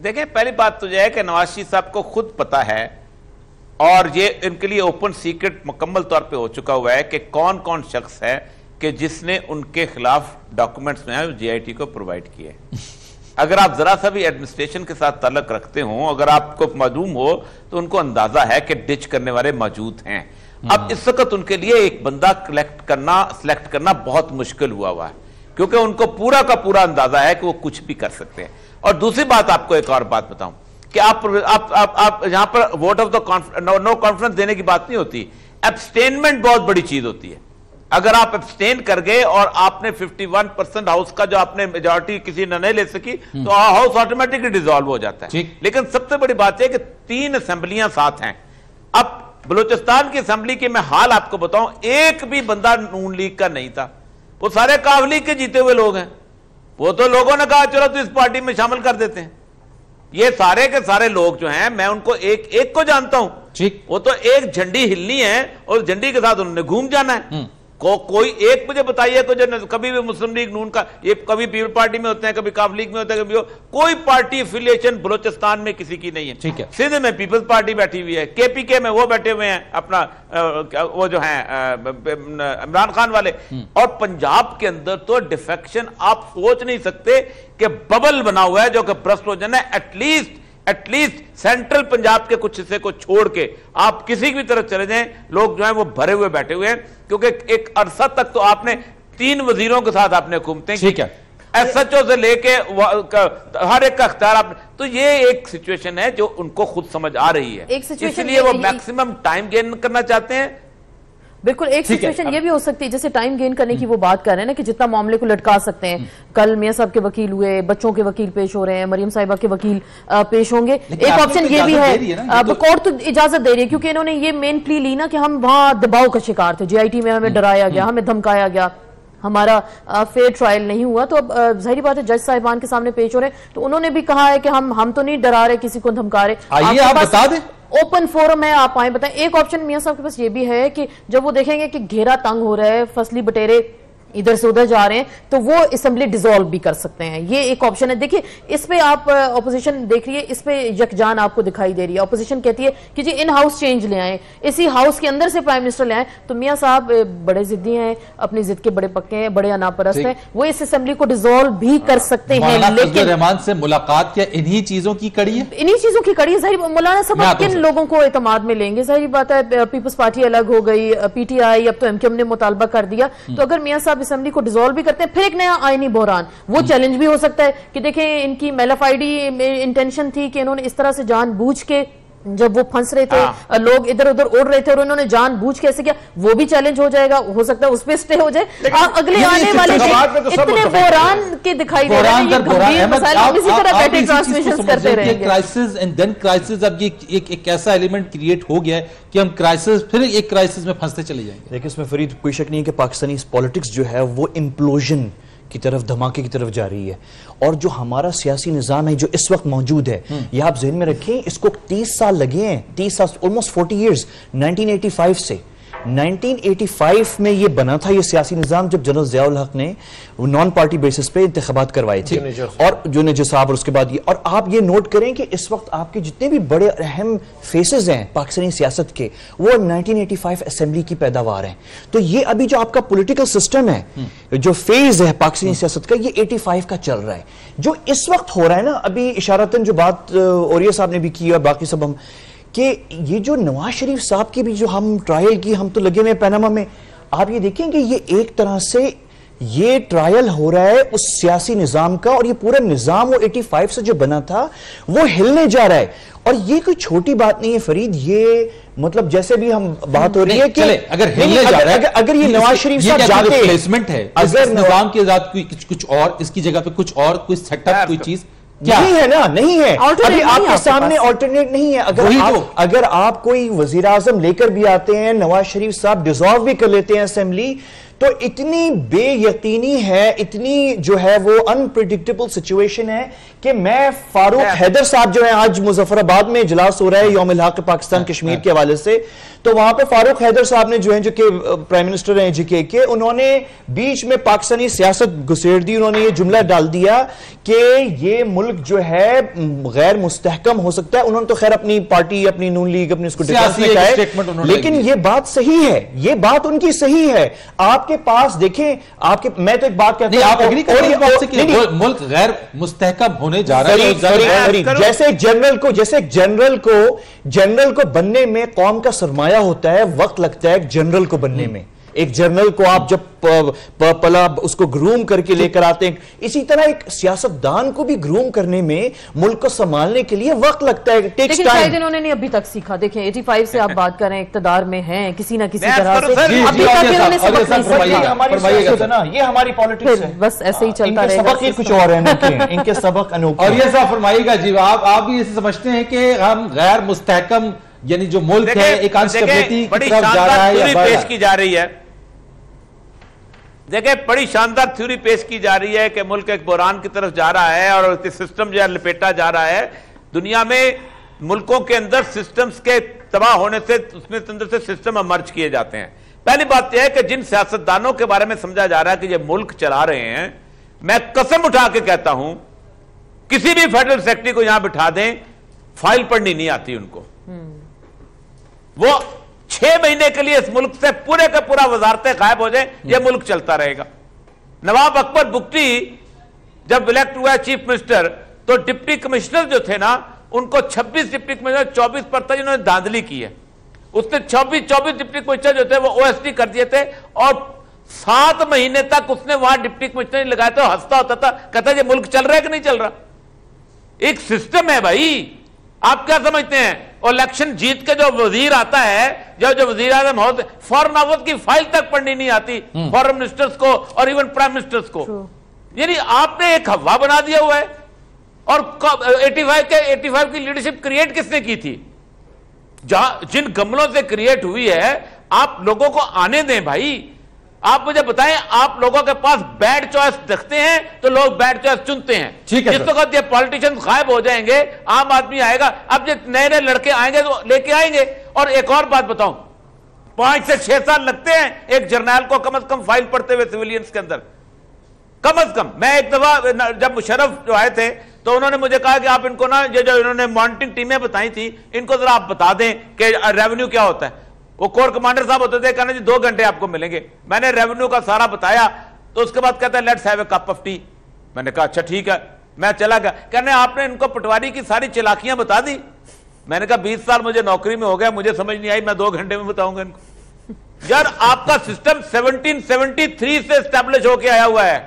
देखें, पहली बात तो यह है कि नवाज शरीफ साहब को खुद पता है और ये इनके लिए ओपन सीक्रेट मुकम्मल तौर पे हो चुका हुआ है कि कौन कौन शख्स है कि जिसने उनके खिलाफ डॉक्यूमेंट्स में है जीआईटी को प्रोवाइड किए। अगर आप जरा सा भी एडमिनिस्ट्रेशन के साथ ताल्लुक रखते हो, अगर आपको मालूम हो तो उनको अंदाजा है कि डिच करने वाले मौजूद हैं। अब इस वक्त उनके लिए एक बंदा सिलेक्ट करना बहुत मुश्किल हुआ है, क्योंकि उनको पूरा का पूरा अंदाजा है कि वो कुछ भी कर सकते हैं। और दूसरी बात, आपको एक और बात बताऊं कि आप यहां पर vote of the no confidence देने की बात नहीं होती, एब्सटेनमेंट बहुत बड़ी चीज होती है। अगर आप एब्सटेन कर गए और आपने 51% हाउस का जो आपने मेजॉरिटी किसी ने नहीं ले सकी तो हाउस ऑटोमेटिकली डिसॉल्व हो जाता है। लेकिन सबसे बड़ी बात यह कि 3 असेंबलियां साथ हैं। अब बलूचिस्तान की असेंबली के मैं हाल आपको बताऊं, एक भी बंदा नून लीग का नहीं था, वो सारे काफ लीग के जीते हुए लोग हैं। वो तो लोगों ने कहा चलो तो इस पार्टी में शामिल कर देते हैं। ये सारे के सारे लोग जो हैं, मैं उनको एक एक को जानता हूं, वो तो एक झंडी हिलनी है और झंडी के साथ उन्होंने घूम जाना है। कोई एक मुझे बताइए तो जो कभी भी मुस्लिम लीग नून का, ये कभी पीपल पार्टी में होते हैं, कभी काफ लीग में होते हैं, कभी कोई पार्टी एफिलिएशन बलोचिस्तान में किसी की नहीं है। ठीक है, सिंध में पीपल्स पार्टी बैठी हुई है, केपीके में वो बैठे हुए हैं अपना वो जो है इमरान खान वाले, और पंजाब के अंदर तो डिफेक्शन आप सोच नहीं सकते कि बबल बना हुआ है जो कि ब्रस्ट हो जाना है। एटलीस्ट सेंट्रल पंजाब के कुछ हिस्से को छोड़ के आप किसी भी तरफ चले जाएं, लोग जो है वो भरे हुए बैठे हुए हैं, क्योंकि एक अरसा तक तो आपने 3 वजीरों के साथ आपने हुकूमतें, ठीक है, एसएचओ से लेके हर एक का अख्तियार आपने, तो ये एक सिचुएशन है जो उनको खुद समझ आ रही है, इसलिए वो मैक्सिमम टाइम गेन करना चाहते हैं। बिल्कुल, एक सिचुएशन ये भी हो सकती है, जैसे टाइम गेन करने की वो बात कर रहे हैं ना कि जितना मामले को लटका सकते हैं। कल मियां साहब के वकील हुए, बच्चों के वकील पेश हो रहे हैं, मरियम साहिबा के वकील पेश होंगे। एक ऑप्शन ये भी है, अब कोर्ट तो इजाजत दे रही है, क्योंकि इन्होंने ये मेन प्ली ली ना कि हम वहां दबाव का शिकार थे, जीआईटी में हमें डराया गया, हमें धमकाया गया, हमारा फेयर ट्रायल नहीं हुआ। तो अब जाहिर बात है जज साहिबान के सामने पेश हो रहे हैं, तो उन्होंने भी कहा है कि हम तो नहीं डरा रहे, किसी को धमका रहे। आइए आप बता दें, ओपन फोरम है, आप आए बताएं। एक ऑप्शन मियां साहब के पास ये भी है कि जब वो देखेंगे कि घेरा तंग हो रहा है, फसली बटेरे इधर से उधर जा रहे हैं, तो वो असेंबली डिसॉल्व भी कर सकते हैं। ये एक ऑप्शन है। देखिए, इस पे आप ऑपोजिशन देख रही है, इस पे यकजान आपको दिखाई दे रही है। ऑपोजिशन कहती है कि जी इन हाउस चेंज ले आए, इसी हाउस के अंदर से प्राइम मिनिस्टर ले आए। तो मियां साहब बड़े जिद्दी हैं, अपनी जिद के बड़े पक्के हैं, बड़े अनापरस्त हैं, वो इस असेंबली को डिसॉल्व भी कर सकते हैं। लेकिन रहमान से मुलाकात क्या इन्हीं चीजों की कड़ी है? इन्हीं चीजों की कड़ी है। जाहिर मौलाना साहब किन लोगों को एतमाद में लेंगे? जाहिर बात है पीपल्स पार्टी अलग हो गई, पीटीआई, अब तो एमकेएम ने मुतालबा कर दिया। तो अगर मियां साहब असेंबली को डिसॉल्व करते हैं, फिर एक नया आईनी बहरान, वो चैलेंज भी हो सकता है कि देखें इनकी मेलाफाइडी में इंटेंशन थी कि इन्होंने इस तरह से जानबूझ के, जब वो फंस रहे थे, लोग इधर उधर उड़ रहे थे और उन्होंने जानबूझ के ऐसे किया, वो भी चैलेंज हो जाएगा। हो सकता है उस पे स्टे हो जाए। अगले आने वाले इतने बहरान के दिखाई दे रहे हैं, ये गंभीर मसाइल, हम इसी तरह बैठे ट्रांसमिशन करते रहेंगे। क्राइसिस एंड देन क्राइसिस, अब ये एक ऐसा एलिमेंट क्रिएट हो गया है कि हम क्राइसिस, फिर एक क्राइसिस में फंसते चले जाएंगे। देखिए, इसमें फरीद कोई शक नहीं है कि पाकिस्तानी पॉलिटिक्स जो है वो इम्प्लोजन की तरफ, धमाके की तरफ जा रही है। और जो हमारा सियासी निज़ाम है जो इस वक्त मौजूद है, ये आप ज़हन में रखें, इसको 30 साल लगे हैं, 30 साल, ऑलमोस्ट 40 ईयर्स। 1985 से 1985 में ये बना था ये सियासी निज़ाम, जब जनरल ज़ियाउल हक ने नॉन पार्टी बेसिस पे इंतखाबात करवाए थे, और जो नेजर साहब, और उसके बाद ये। और आप ये नोट करें कि इस वक्त आपके जितने भी बड़े अहम फेसेस हैं पाकिस्तानी सियासत के, वो 1985 असेंबली की पैदावार हैं। तो ये अभी जो आपका पॉलिटिकल सिस्टम है, जो फेज है पाकिस्तानी सियासत का, ये 85 का चल रहा है। जो इस वक्त हो रहा है ना, अभी इशारतन जो बात औरिया साहब ने भी की और बाकी सब हम, कि ये जो नवाज शरीफ साहब की भी जो हम ट्रायल की, हम तो लगे हुए पनामा में, आप ये देखेंगे ये एक तरह से ये ट्रायल हो रहा है उस सियासी निजाम का, और ये पूरा निजाम वो 85 से जो बना था वो हिलने जा रहा है। और ये कोई छोटी बात नहीं है फरीद, ये मतलब जैसे भी हम बात हो रही है कि अगर हिलने जा रहा है, अगर ये नवाज शरीफ साहब जाते, प्लेसमेंट है, अगर निजाम के साथ कुछ और, इसकी जगह पे कुछ और, कोई सेटअप, कोई चीज नहीं है ना, नहीं है। अभी आपके सामने ऑल्टरनेट नहीं है। अगर आप कोई वजीर आजम लेकर भी आते हैं, नवाज शरीफ साहब डिसॉल्व भी कर लेते हैं असेंबली, तो इतनी बेयकीनी है, इतनी जो है वो अनप्रिडिक्टेबल सिचुएशन है कि मैं फारूक हैदर साहब जो है, आज मुजफ्फराबाद में इजलास हो रहा है यौम इल्हाक पाकिस्तान कश्मीर के हवाले से, तो वहां पे फारूक हैदर साहब ने जो है, जो कि प्राइम मिनिस्टर हैं जेके के, उन्होंने बीच में पाकिस्तानी सियासत घुसेड़ दी। उन्होंने ये जुमला डाल दिया कि ये मुल्क जो है गैर मुस्तहकम हो सकता है। उन्होंने तो खैर अपनी पार्टी, अपनी नून लीग, अपनी उसको डिफेंस में कहा है, लेकिन ये बात सही है, ये बात उनकी सही है। आपके पास देखें, आपके, मैं तो एक बात कहता हूं, आप एग्री करें इस बात से कि मुल्क गैर मुस्तहकम होने जा रहा है। जैसे जनरल को बनने में कौम का सरमाया होता है, वक्त लगता है जनरल को बनने में। एक जनरल को आप जब पला उसको ग्रूम करके लेकर आते हैं, इसी तरह एक सियासतदान को भी ग्रूम करने में, मुल्क को संभालने के लिए वक्त लगता है, टेक्स टाइम। शायद इन्होंने नहीं अभी तक सीखा। देखें 85 से आप बात करें, इक्तदार में हैं किसी ना किसी तरह से, अभी तक इन्होंने सबक नहीं सीखा ना। ये हमारी पॉलिटिक्स है, बस ऐसे ही चलता रहेगा। सबक ये कुछ और है, इनके सबक अनोखे। और ये सब फरमाइएगा जी, आप भी इसे समझते हैं कि हम गैर मुस्तहकम, यानी जो मुल्क है एक अनस्टेबिलिटी की तरफ जा रहा है या पेश की जा रही है। देखिए, बड़ी शानदार थ्योरी पेश की जा रही है कि मुल्क एक बहरान की तरफ जा रहा है और सिस्टम जो है लपेटा जा रहा है। दुनिया में मुल्कों के अंदर सिस्टम्स के तबाह होने से उसमें अंदर से सिस्टम इमर्ज किए जाते हैं। पहली बात यह है कि जिन सियासतदानों के बारे में समझा जा रहा है कि ये मुल्क चला रहे हैं, मैं कसम उठा के कहता हूं किसी भी फेडरल सेक्रेटरी को यहां बिठा दें, फाइल पढ़नी नहीं आती उनको। वो 6 महीने के लिए इस मुल्क से पूरे का पूरा वजारतें गायब हो जाए, यह मुल्क चलता रहेगा। नवाब अकबर बुगटी जब इलेक्ट हुआ चीफ मिनिस्टर, तो डिप्टी कमिश्नर जो थे ना, उनको 26 डिप्टी कमिश्नर 24 पर था जिन्होंने धांधली की है। उसने 24 डिप्टी कमिश्नर जो थे वो ओएसडी कर दिए थे, और 7 महीने तक उसने वहां डिप्टी कमिश्नर लगाए थे। हंसता होता था, कहता ये मुल्क चल रहा है कि नहीं चल रहा। एक सिस्टम है भाई, आप क्या समझते हैं? और इलेक्शन जीत के जो वजीर आता है, जो वजीर आजम होते, फॉरेन ऑफिस की फाइल तक पढ़नी नहीं आती फॉरेन मिनिस्टर्स को और इवन प्राइम मिनिस्टर्स को। यानी आपने एक हवा बना दिया हुआ है। और 85 की लीडरशिप क्रिएट किसने की थी? जिन गमलों से क्रिएट हुई है, आप लोगों को आने दें भाई। आप मुझे बताएं, आप लोगों के पास बैड चॉइस रखते हैं तो लोग बैड चॉइस चुनते हैं। ठीक है, जिस वक्त ये पॉलिटिशियंस गायब हो जाएंगे, आम आदमी आएगा। अब जो नए नए लड़के आएंगे तो लेके आएंगे। और एक और बात बताऊं, 5 से 6 साल लगते हैं एक जर्नैल को कम से कम फाइल पढ़ते हुए सिविलियंस के अंदर, कम से कम। मैं एक दफा जब मुशर्रफ जो आए थे, तो उन्होंने मुझे कहा कि आप इनको ना, ये जो इन्होंने मॉनिटरिंग टीमें बताई थी, इनको जरा आप बता दें कि रेवेन्यू क्या होता है। वो कोर कमांडर साहब होते थे, कहना जी 2 घंटे आपको मिलेंगे। मैंने रेवेन्यू का सारा बताया, तो उसके बाद कहता है let's have a cup of T. मैंने कहा अच्छा ठीक है, मैं चला गया। कहने आपने इनको पटवारी की सारी चालाकियां बता दी। मैंने कहा 20 साल मुझे नौकरी में हो गया, मुझे समझ नहीं आई, मैं 2 घंटे में बताऊंगा इनको। यार आपका सिस्टम 1773 से स्टैब्लिश होकर आया हुआ है।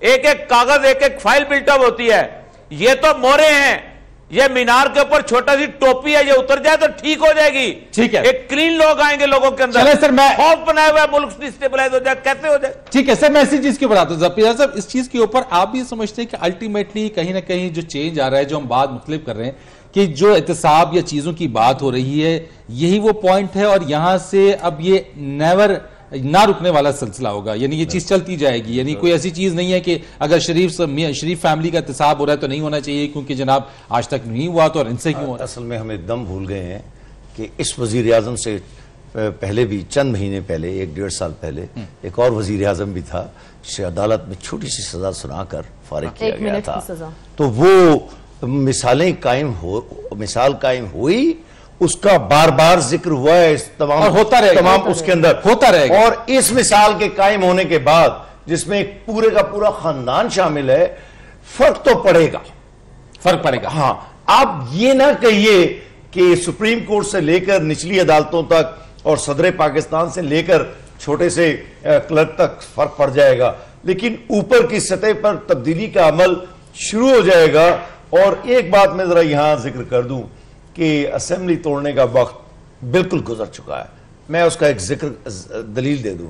एक एक कागज, एक एक फाइल बिल्टअप होती है। ये तो मोरे हैं, ये मीनार के ऊपर छोटा सी टोपी है, ये उतर जाए तो ठीक हो जाएगी। ठीक है, एक क्लीन लोग आएंगे लोगों के अंदर। चले सर, मैं खौफ बनाया हुआ है, मुल्क डिस्टेबलाइज हो जाए, कैसे हो जाए? ठीक है सर, मैं इसी चीज की बात साहब, इस चीज के ऊपर आप भी समझते हैं कि अल्टीमेटली कहीं ना कहीं जो चेंज आ रहा है, जो हम बात मुख्तलिफ कर रहे हैं कि जो एहतसाब या चीजों की बात हो रही है, यही वो पॉइंट है, और यहां से अब ये नेवर ना रुकने वाला सिलसिला होगा। यानी ये चीज चलती जाएगी। यानी कोई ऐसी चीज नहीं है कि अगर शरीफ फैमिली का एहतसाब हो रहा है तो नहीं होना चाहिए क्योंकि जनाब आज तक नहीं हुआ तो, और इनसे क्यों? असल में हम एकदम भूल गए हैं कि इस वजीर आजम से पहले भी, चंद महीने पहले, 1-1.5 साल पहले, एक और वजीर आजम भी था, जिसे अदालत में छोटी सी सजा सुनाकर फारिग किया गया था। तो वो मिसाल कायम हुई, उसका बार बार जिक्र हुआ है, इस तमाम होता रहेगा, तमाम उसके अंदर होता रहेगा। और इस मिसाल के कायम होने के बाद, जिसमें पूरे का पूरा खानदान शामिल है, फर्क तो पड़ेगा, फर्क पड़ेगा। हाँ, आप ये ना कहिए कि सुप्रीम कोर्ट से लेकर निचली अदालतों तक और सदर पाकिस्तान से लेकर छोटे से क्लर्क तक फर्क पड़ जाएगा, लेकिन ऊपर की सतह पर तब्दीली का अमल शुरू हो जाएगा। और एक बात मैं जरा यहां जिक्र कर दूं कि असेंबली तोड़ने का वक्त बिल्कुल गुजर चुका है। मैं उसका एक जिक्र दलील दे दूं,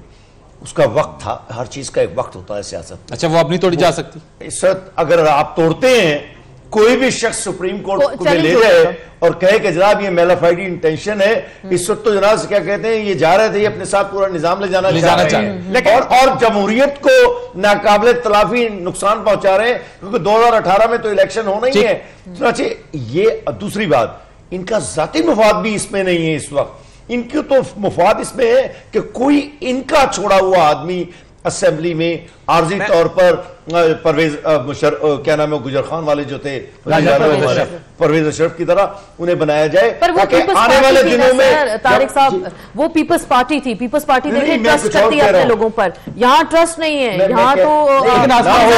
उसका वक्त था, हर चीज का एक वक्त होता है सियासत। अच्छा, वो अब नहीं तोड़ी जा सकती इस वक्त। अगर आप तोड़ते हैं, कोई भी शख्स सुप्रीम कोर्ट में ले जाए और कहे कि जनाब ये मेलाफाइडी इंटेंशन है, इस वक्त तो जनाब क्या कहते हैं, ये जा रहे थे, ये अपने साथ पूरा निजाम ले जाना चाह रहे हैं, और जमहूरियत को नाकाबिले तलाफी नुकसान पहुंचा रहे हैं, क्योंकि 2018 में तो इलेक्शन होना ही है। ये दूसरी बात, इनका जाती मुफाद भी इसमें नहीं है इस वक्त। इनकी तो मुफाद इसमें है कि कोई इनका छोड़ा हुआ आदमी असेंबली में आर्जी तौर पर परवेज क्या नाम है, गुजर खान वाले जो थे, परवेज अशरफ की तरह उन्हें बनाया जाए। पर वो आने वाले दिनों में तारिक साहब, वो पीपल्स पार्टी थी, पीपल्स पार्टी देखिए ट्रस्ट करती है अपने लोगों पर। यहाँ ट्रस्ट नहीं है, यहाँ तो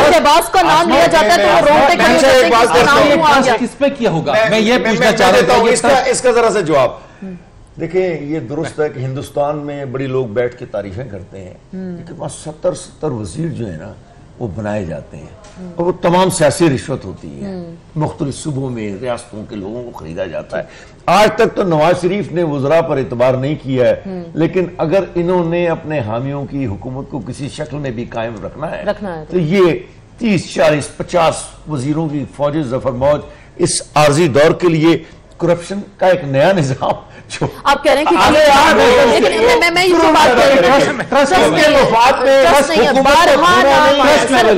शहबाज का नाम लिया जाता है तो वो रोड पे खड़े किस पे किया होगा, मैं ये पूछना चाह रहा था। इसका जरा सा जवाब देखिए। ये दुरुस्त है कि हिंदुस्तान में बड़ी लोग बैठ के तारीफें करते हैं, लेकिन वहां 70 वजीर जो है ना, वो बनाए जाते हैं, और वो तमाम सियासी रिश्वत होती है। मुख्तलिफ सूबों में रियासतों के लोगों को खरीदा जाता है। आज तक तो नवाज शरीफ ने वज़रा पर एतबार नहीं किया है, लेकिन अगर इन्होंने अपने हामियों की हुकूमत को किसी शक्ल में भी कायम रखना है तो ये 30, 40, 50 वजीरों की फौज जफर मौज इस आर्जी दौर के लिए करप्शन का एक नया निजाम आप कह रहे हैं कि मैं ये जो बात कर रही हूँ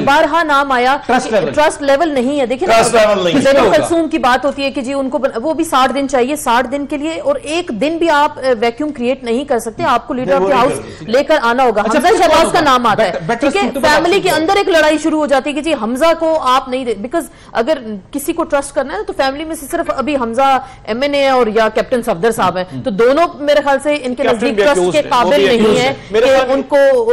बारहा नाम आया, ट्रस्ट लेवल नहीं है। देखिए कलसूम की बात होती है कि जी उनको वो भी 60 दिन चाहिए, 60 दिन के लिए, और एक दिन भी आप वैक्यूम क्रिएट नहीं कर सकते, आपको लीडर ऑफ द हाउस लेकर आना होगा। हमजा शहबाज का नाम आता है, ठीक है, फैमिली के अंदर एक लड़ाई शुरू हो जाती है कि जी हमजा को आप नहीं दे, बिकॉज अगर किसी को ट्रस्ट करना है तो फैमिली में से सिर्फ अभी हमजा एमएनए और या कैप्टन सफदर साहब हैं, तो दोनों मेरे ख्याल से इनके नजदीक ट्रस्ट के काबिल नहीं है कि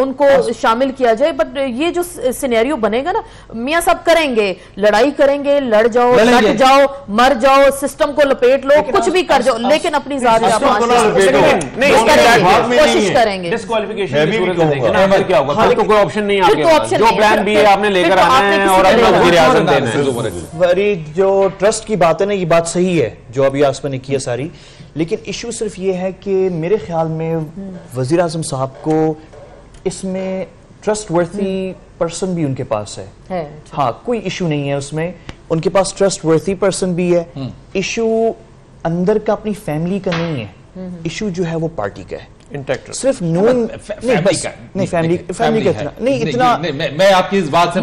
उनको शामिल किया जाए। बट ये जो सिनेरियो बनेगा ना, मियां साहब करेंगे, लड़ाई करेंगे, लड़ जाओ, लट जाओ, मर जाओ, सिस्टम को लपेट लो, कुछ भी कर जाओ, लेकिन अपनी जात कोशिश करेंगे। क्या होगा, तो कोई ऑप्शन नहीं आपके, जो प्लान भी है आपने लेकर आना है और अपना वज़ीर-ए-आज़म देना है। वरीद, जो ट्रस्ट की बात है ना, ये बात सही है जो अभी आसमा ने किया सारी, लेकिन इशू सिर्फ ये है कि मेरे ख्याल में वज़ीर आज़म साहब को इसमें ट्रस्ट वर्थी पर्सन भी उनके पास है। हाँ, कोई इशू नहीं है उसमें, उनके पास ट्रस्ट वर्थी पर्सन भी है। इशू अंदर का अपनी फैमिली का नहीं है, इशू जो है वो पार्टी का है, सिर्फ नून फैमिली का इतना नहीं, इतना मैं आपकी इस बात से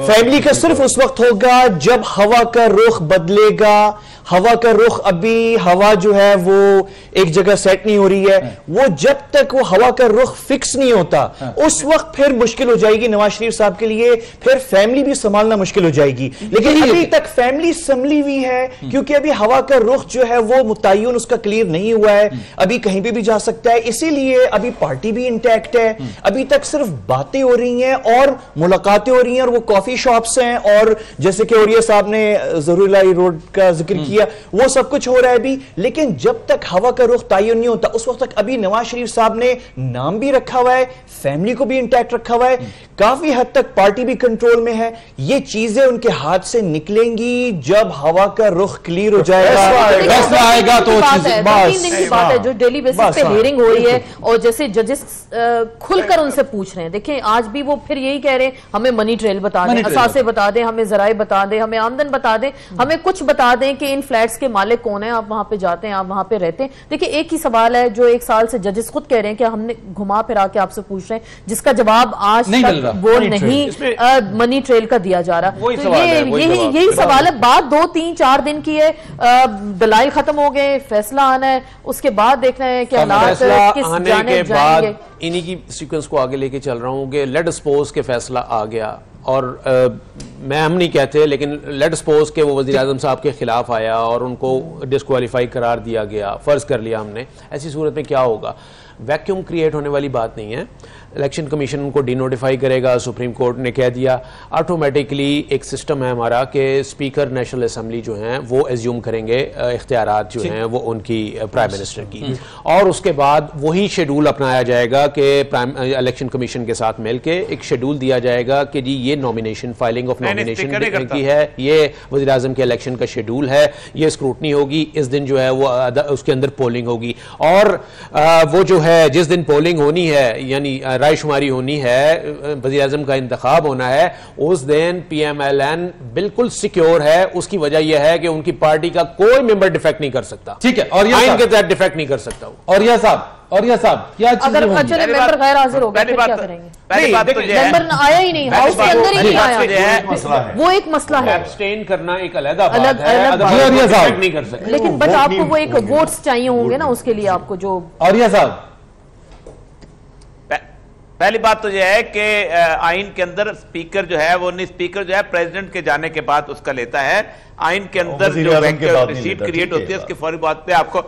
फैमिली का सिर्फ उस वक्त होगा जब हवा का रुख बदलेगा। हवा का रुख, अभी हवा जो है वो एक जगह सेट नहीं हो रही है, वो जब तक वो हवा का रुख फिक्स नहीं होता उस वक्त फिर मुश्किल हो जाएगी नवाज शरीफ साहब के लिए, फिर फैमिली भी संभालना मुश्किल हो जाएगी। लेकिन अभी तक फैमिली संभली हुई है क्योंकि अभी हवा का रुख जो है वो मुतय्यन उसका क्लियर नहीं हुआ है, अभी कहीं पे भी जा सकता है, इसीलिए अभी पार्टी भी इंटैक्ट है। अभी तक सिर्फ बातें हो रही हैं और मुलाकातें हो रही हैं और वो कॉफी शॉप्स हैं, और जैसे कि औरिया साहब ने ज़रूरी रोड का जिक्र किया, वो सब कुछ हो रहा है अभी। लेकिन जब तक हवा का रुख तय्युन नहीं होता उस वक्त तक अभी नवाज शरीफ साहब ने नाम भी रखा हुआ है, फैमिली को भी इंटैक्ट रखा हुआ है, काफी हद तक पार्टी भी कंट्रोल में है। ये चीजें उनके हाथ से निकलेंगी जब हवा का रुख क्लियर हो जाएगा, आएगा तो 3 दिन की बात है जो डेली बेसिस पे हियरिंग हो रही है, और जैसे जजेस खुलकर उनसे पूछ रहे हैं। देखिए आज भी वो फिर यही कह रहे हैं हमें मनी ट्रेल बता दें, असासे बता दें, हमें जराए बता दें, हमें आमदन बता दें, हमें कुछ बता दें कि इन फ्लैट्स के मालिक कौन है, आप वहां पे जाते हैं, आप वहां पे रहते हैं। देखिए एक ही सवाल है जो 1 साल से जजेस खुद कह रहे हैं कि हमने घुमा फिरा के आपसे पूछ रहे हैं, जिसका जवाब आज तक वो नहीं मनी ट्रेल का दिया जा रहा। तो यही सवाल है। बात 2, 3, 4 दिन की है, दलाइल खत्म हो गए, फैसला आना है, उसके बाद देखना है कि हालात किस जाने जाएंगे। इन्हीं की सीक्वेंस को आगे लेके चल रहा हूँ कि लेट सपोज के फैसला आ गया, और हम नहीं कहते, लेकिन लेट सपोज के वो वज़ीर आज़म साहब के खिलाफ आया और उनको डिस्क्वालीफाई करार दिया गया, फ़र्ज़ कर लिया हमने, ऐसी सूरत में क्या होगा? वैक्यूम क्रिएट होने वाली बात नहीं है। इलेक्शन कमीशन उनको डिनोटिफाई करेगा, सुप्रीम कोर्ट ने कह दिया, ऑटोमेटिकली एक सिस्टम है हमारा कि स्पीकर नेशनल असम्बली जो हैं वो एज्यूम करेंगे इख्तियारात जो हैं वो उनकी प्राइम मिनिस्टर की, और उसके बाद वही शेड्यूल अपनाया जाएगा कि इलेक्शन कमीशन के साथ मिलके एक शेड्यूल दिया जाएगा कि जी ये नॉमिनेशन, फाइलिंग ऑफ नॉमिनेशन की है, ये वज़ीर आज़म के इलेक्शन का शेड्यूल है, ये स्क्रूटनी होगी, इस दिन जो है वो उसके अंदर पोलिंग होगी, और वो जो है जिस दिन पोलिंग होनी है यानी रायशुमारी होनी है, वज़ीर आज़म का इंतखाब होना है, उस दिन PMLN बिल्कुल सिक्योर है। उसकी वजह यह है कि उनकी पार्टी का कोई मेंबर डिफेक्ट नहीं कर सकता, ठीक है, और आइन के तहत डिफेक्ट नहीं कर सकता। और यह साहब क्या अगर मेंबर गैर हाजिर हो गए फिर क्या करेंगे? पहली बात तो मेंबर आया ही नहीं, हाउस के अंदर ही नहीं आया, वो एक मसला है। एब्सटेन करना एक अलग बात है, नहीं कर सकते, लेकिन बट आपको वो एक वोट्स चाहिए होंगे ना उसके लिए आपको जो। और यह साहब पहली बात तो यह है कि आइन के अंदर स्पीकर जो है वो नहीं, स्पीकर जो है प्रेसिडेंट के जाने के बाद उसका लेता है। आइन के अंदर जो सीट क्रिएट होती है उसके फौरी बात पे आपको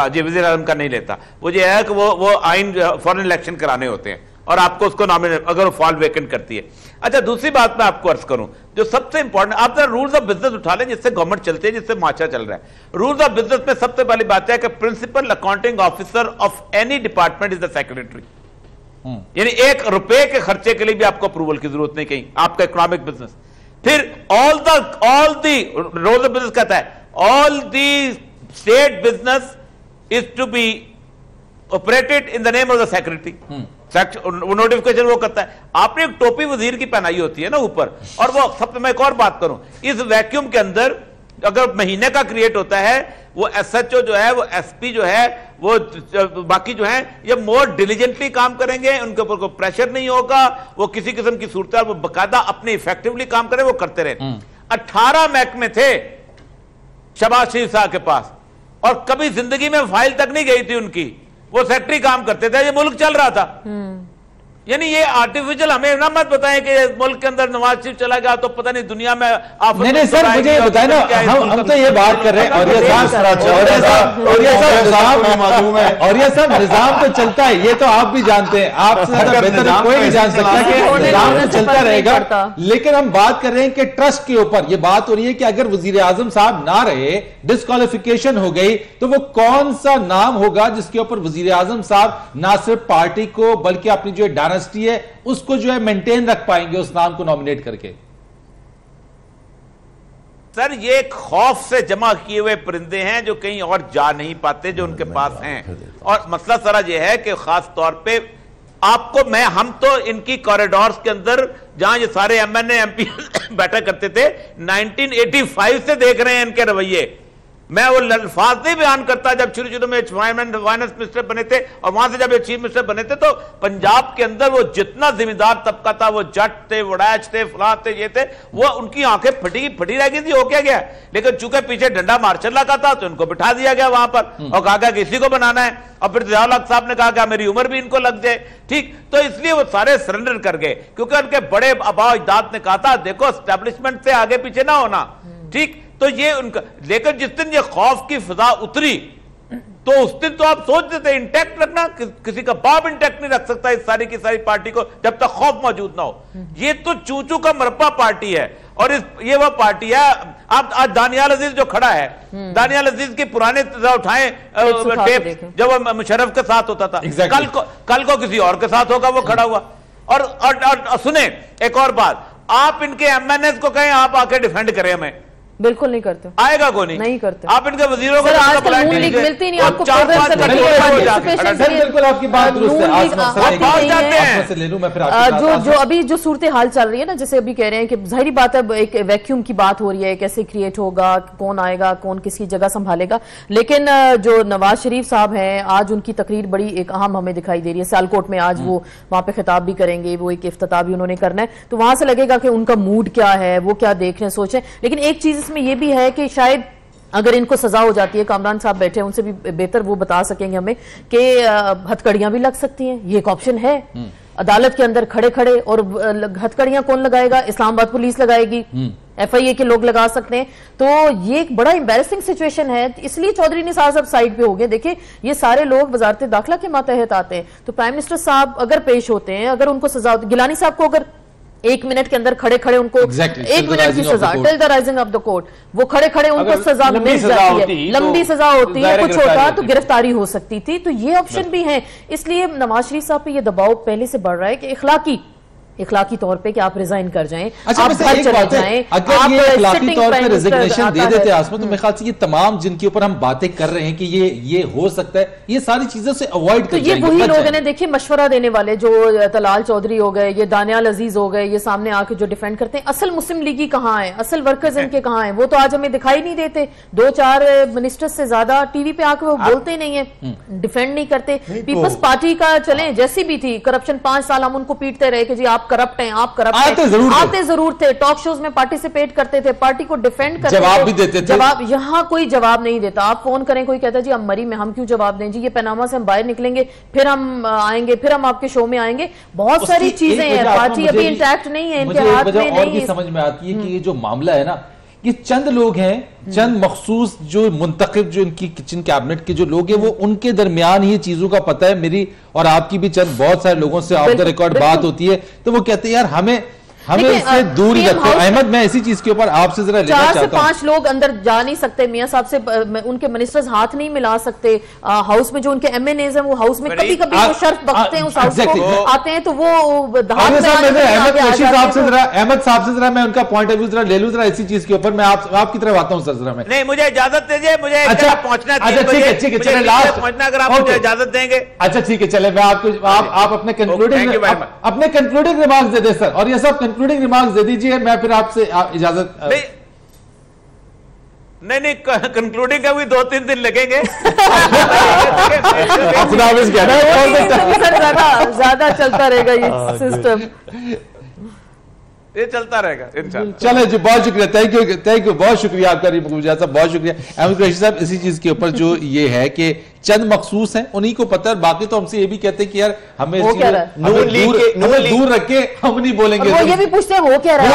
जी वज़ीर आज़म का नहीं लेता। वो ये है कि वो आइन फॉरेन इलेक्शन कराने होते हैं और आपको उसको नॉमिनेट अगर वो फॉल वेकेंट करती है। अच्छा, दूसरी बात मैं आपको अर्ज करूं जो सबसे इंपॉर्टेंट, आप जरा रूल्स ऑफ बिजनेस उठा लें जिससे गवर्नमेंट चलती है, जिससे माशरा चल रहा है। रूल्स ऑफ बिजनेस में सबसे पहली बात है कि principal accounting officer of any department is the secretary, यानी 1 रुपए के खर्चे के लिए भी आपको अप्रूवल की जरूरत नहीं कहीं, आपका इकोनॉमिक बिजनेस। फिर all the rules of business कहता है all the state business is to be operated in the name of the secretary. Notification वो करता है। आपने एक टोपी वजीर की पहनाई होती है ना ऊपर, और वो सब, मैं एक और बात करूं, इस वैक्यूम के अंदर अगर महीने का क्रिएट होता है, वो एसएचओ जो है, वो एसपी जो है, वो बाकी जो है, ये मोर डिलीजेंटली काम करेंगे, उनके ऊपर कोई प्रेशर नहीं होगा, वो किसी किस्म की सूरत वो बकायदा अपने इफेक्टिवली काम करें, वो करते रहे। 18 महकमे थे शहबाज शरीफ साहब के पास, और कभी जिंदगी में फाइल तक नहीं गई थी उनकी, वो सेक्रेटरी काम करते थे, ये मुल्क चल रहा था। यानी ये आर्टिफिशियल हमें ना मत बताएं कि मुल्क के अंदर नवाज शरीफ चला गया तो पता नहीं दुनिया में आप नहीं सर, मुझे ये बताएं ना, हम तो ये बात कर रहे हैं, और ये सब निजाम तो चलता है, ये तो आप भी जानते हैं, आपसे ज्यादा बेहतर कोई नहीं जान सकता कि निजाम तो चलता रहेगा। लेकिन हम बात कर रहे हैं कि ट्रस्ट के ऊपर ये बात हो रही है कि अगर वजीर आजम साहब ना रहे, डिस्क्वालिफिकेशन हो गई, तो वो कौन सा नाम होगा जिसके ऊपर वजीर आजम साहब ना सिर्फ पार्टी को बल्कि अपनी जो डायनेस्टी है उसको जो है मेंटेन रख पाएंगे उस नाम को नॉमिनेट करके? सर, ये खौफ से जमा किए हुए परिंदे हैं जो कहीं और जा नहीं पाते, जो उनके पास हैं। और मसला सारा ये है कि खास तौर पे आपको हम तो इनकी कॉरिडोर्स के अंदर जहां ये सारे एमएनए एमपी बैठा करते थे 1985 से देख रहे हैं इनके रवैये। मैं वो अल्फाज नहीं बयान करता, जब शुरू में फाइनेंस मिनिस्टर बने थे और वहां से जब ये चीफ मिनिस्टर बने थे, तो पंजाब के अंदर वो जितना जिम्मेदार तबका था, वो जट थे, वड़ैच थे, फलां थे, ये थे, वो उनकी आंखें फटी रह गई थी। हो क्या गया? लेकिन चूंकि पीछे डंडा मार्शल लगा था तो इनको बिठा दिया गया वहां पर और कहा गया कि इसी को बनाना है। और फिर ज़ियाउल हक साहब ने कहा कि मेरी उम्र भी इनको लग जाए, ठीक, तो इसलिए वो सारे सरेंडर कर गए, क्योंकि उनके बड़े आबा अजदाद ने कहा था देखो एस्टेब्लिशमेंट से आगे पीछे ना होना, ठीक। तो ये उनका, लेकिन जिस दिन ये खौफ की फिजा उतरी तो उस दिन तो आप सोचते थे इंटैक्ट रखना, किसी का बाप इंटैक्ट नहीं रख सकता इस सारी की सारी पार्टी को जब तक खौफ मौजूद ना हो। ये तो चूचू का मरपा पार्टी है, और ये वह पार्टी है। आप आज दानियाल अजीज जो खड़ा है, दानियाल अजीज के पुराने उठाएं टेप जब वो मुशर्रफ के साथ होता था, कल को किसी और के साथ होगा वो खड़ा हुआ। और सुने एक और बात, आप इनके एमएनएस को कहें आप आके डिफेंड करें हमें, बिल्कुल नहीं करते, आएगा कौन नहीं करते। आप इनके वजीरों को मिलती नहीं आपको, बिल्कुल आपकी बात दुरुस्त है। जो अभी जो सूरत हाल चल रही है ना, जैसे अभी कह रहे हैं कि जाहिर बात है एक वैक्यूम की बात हो रही है, कैसे क्रिएट होगा, कौन आएगा, कौन किसकी जगह संभालेगा। लेकिन जो नवाज शरीफ साहब हैं, आज उनकी तकरीर बड़ी एक अहम हमें दिखाई दे रही है सियालकोट में। आज वो वहां पे खिताब भी करेंगे, वो एक इफ्तिताह भी उन्होंने करना है, तो वहां से लगेगा कि उनका मूड क्या है, वो क्या देख रहे हैं, सोचें। लेकिन एक चीज में ये भी है कि शायद अगर इनको सजा हो जाती है, कामरान साहब बैठे हैं, उनसे भी बेहतर वो बता सकेंगे हमें कि हथकड़ियां भी लग सकती हैं, ये एक ऑप्शन है। अदालत के अंदर खड़े खड़े, और हथकड़ियां कौन लगाएगा? इस्लामाबाद पुलिस लगाएगी, एफआईए के लोग लगा सकते हैं। तो ये एक बड़ा एम्बैरेसिंग सिचुएशन है, इसलिए चौधरी निसार साहब साइड पे हो गए। देखिए ये सारे लोग वजारत दाखिला के मातहत आते हैं, तो प्राइम मिनिस्टर साहब अगर पेश होते हैं, अगर उनको सजा होती, गिलानी साहब को अगर 1 मिनट के अंदर खड़े खड़े उनको 1 मिनट की सजा, till the rising of the court, वो खड़े खड़े उनको सजा मिल जाती है, लंबी सजा होती है, कुछ होता तो गिरफ्तारी हो सकती थी। तो ये ऑप्शन भी है, इसलिए नवाज शरीफ साहब पे ये दबाव पहले से बढ़ रहा है कि इखलाकी तौर पे कि आप रिजाइन कर जाएं, अच्छा, आप घर चले जाएं। अगर ये इखलाकी तौर पे रेजिग्नेशन दे देते आसमा, तो मेरे ख्याल से ये तमाम जिनके ऊपर हम बातें कर रहे हैं कि ये हो सकता है, ये सारी चीजों से अवॉइड कर जाएंगे। तो ये वही लोग हैं, देखिए मशवरा देने वाले, जो तलाल चौधरी हो गए, ये दानियाल अजीज हो गए, ये सामने आके जो डिफेंड करते हैं। असल मुस्लिम लीगी कहाँ है, असल वर्कर्स इनके कहाँ है, वो तो आज हमें दिखाई नहीं देते। 2-4 मिनिस्टर्स से ज्यादा टीवी पे आके वो बोलते ही नहीं है, डिफेंड नहीं करते। पीपल्स पार्टी का चले जैसी भी थी, करप्शन 5 साल हम उनको पीटते रहे कि जी आप करप्ट हैं, आप आते जरूर थे, टॉक शोज में पार्टिसिपेट करते थे, पार्टी को डिफेंड करते जवाब भी देते थे। जवाब यहाँ कोई जवाब नहीं देता। आप फोन करें, कोई कहता है जी हम मरी में, हम क्यों जवाब दें जी, ये पनामा से हम बाहर निकलेंगे, फिर हम आएंगे, फिर हम आपके शो में आएंगे। बहुत सारी चीजें हैं, पार्टी अभी इंटैक्ट नहीं है, इनके हाथ में नहीं। समझ में आती है कि ये जो मामला है ना, ये चंद लोग हैं, चंद मखसूस जो मुंतखब, जो इनकी किचन कैबिनेट के जो लोग हैं, वो उनके दरमियान ही चीजों का पता है। मेरी और आपकी भी चंद बहुत सारे लोगों से ऑफ द रिकॉर्ड बात होती है, तो वो कहते हैं यार हमें हमें इससे दूर ही रखते हैं। अहमद, मैं इसी चीज के ऊपर आपसे जरा लेना चाहता हूं। 4 से 5 लोग अंदर जा नहीं सकते, मियां साहब से उनके मिनिस्टर्स हाथ नहीं मिला सकते। हाउस में जो उनके एमएनएज हैं वो हाउस में कभी कभी वो शर्फ बकते हैं, उस हाउस को आते हैं तो वो अहमद साहब से जरा मैं उनका पॉइंट ऑफ व्यू जरा ले लूं जरा इसी चीज के ऊपर। मैं आपकी तरफ आता हूं सर जरा। मैं नहीं, मुझे इजाजत दीजिए, मुझे पहुंचना है। अच्छा ठीक है चले लास्ट पहुंचना, अगर आप मुझे इजाजत देंगे। अच्छा ठीक है, चले मैं आपको आप अपने कंक्लूडिंग रिमार्क्स दे दे सर, और ये सब कंक्लूडिंग रिमार्क्स दे दीजिए, मैं फिर आपसे इजाजत नहीं कंक्लूडिंग का भी 2-3 दिन लगेंगे। ज्यादा चलता रहेगा ये सिस्टम, ये चलता रहेगा इंशाल्लाह। चले जी, बहुत शुक्रिया, थैंक यू, बहुत शुक्रिया आपका साहब, बहुत शुक्रिया। अहमद कुरैशी साहब, इसी चीज के ऊपर जो ये है कि चंद मखसूस हैं, उन्हीं को पता है, बाकी तो हमसे ये भी कहते हैं कि यार हमें दूर रख के हम नहीं बोलेंगे। वो ये भी पूछते हैं हो क्या रहा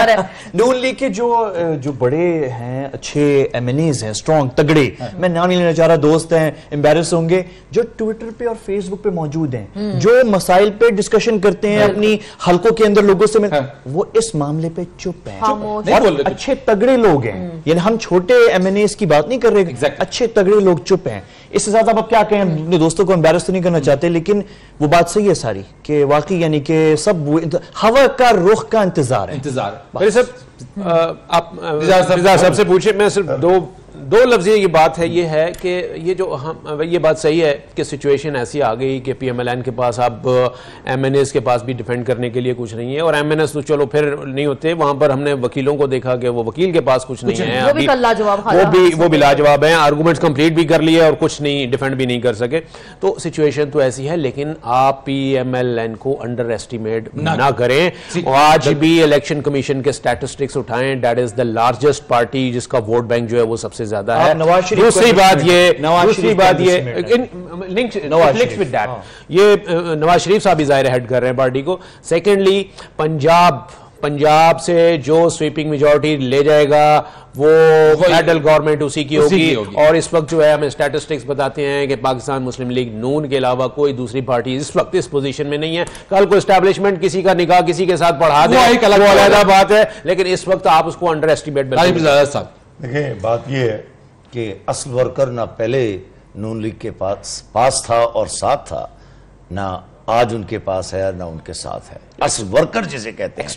है। नून लीग के जो बड़े हैं, अच्छे एमएनएज हैं, स्ट्रॉन्ग तगड़े, मैं नाम नहीं लेना चाह रहा, दोस्त हैं, एम्बैरस होंगे, जो ट्विटर पे और फेसबुक पे मौजूद हैं, जो मसाइल पे डिस्कशन करते हैं अपनी हलकों के अंदर लोगों से, वो इस मामले पे चुप हैं और अच्छे तगड़े लोग हैं। यानी हम छोटे एमएनएज की बात नहीं कर रहे, अच्छे तगड़े लोग चुप हैं। इससे ज्यादा आप क्या कहें, अपने दोस्तों को एम्बैरस तो नहीं करना चाहते, लेकिन वो बात सही है सारी कि वाकई यानी कि सब हवा का रुख का इंतजार मेरे सब आप सबसे पूछे, मैं सिर्फ दो लफ्ज़ ये बात है, ये है कि ये जो हम ये बात सही है कि सिचुएशन ऐसी आ गई कि पीएमएलएन के पास अब एमएनएस के पास भी डिफेंड करने के लिए कुछ नहीं है, और एमएनएस तो चलो फिर नहीं होते, वहां पर हमने वकीलों को देखा कि वो वकील के पास कुछ नहीं है, वो भी लाजवाब है, आर्गूमेंट्स कंप्लीट भी कर लिए और कुछ नहीं, डिफेंड भी नहीं कर सके। तो सिचुएशन तो ऐसी है, लेकिन आप पीएमएलएन को अंडर एस्टिमेट ना करें। आज भी इलेक्शन कमीशन के स्टैटिस्टिक्स उठाएं, that is the largest party जिसका वोट बैंक जो है वो सबसे ज्यादा है। दूसरी बात ये नवाज शरीफ साहब ज़ाहिर हेड कर रहे हैं पार्टी को। सेकेंडली, पंजाब से जो स्वीपिंग मेजॉरिटी ले जाएगा वो फेडरल गवर्नमेंट उसी की होगी। और इस वक्त जो है हमें स्टैटिस्टिक्स बताते हैं कि पाकिस्तान मुस्लिम लीग नून के अलावा कोई दूसरी पार्टी इस वक्त इस पोजीशन में नहीं है। कल को एस्टैब्लिशमेंट किसी का निकाह किसी के साथ पढ़ा दे, एक अलग बात है, लेकिन इस वक्त आप उसको अंडर एस्टिमेट। देखिए, बात यह है कि असल वर्कर ना पहले नून लीग के पास था और साथ था, ना आज उनके पास है ना उनके साथ है। असल वर्कर जिसे कहते हैं,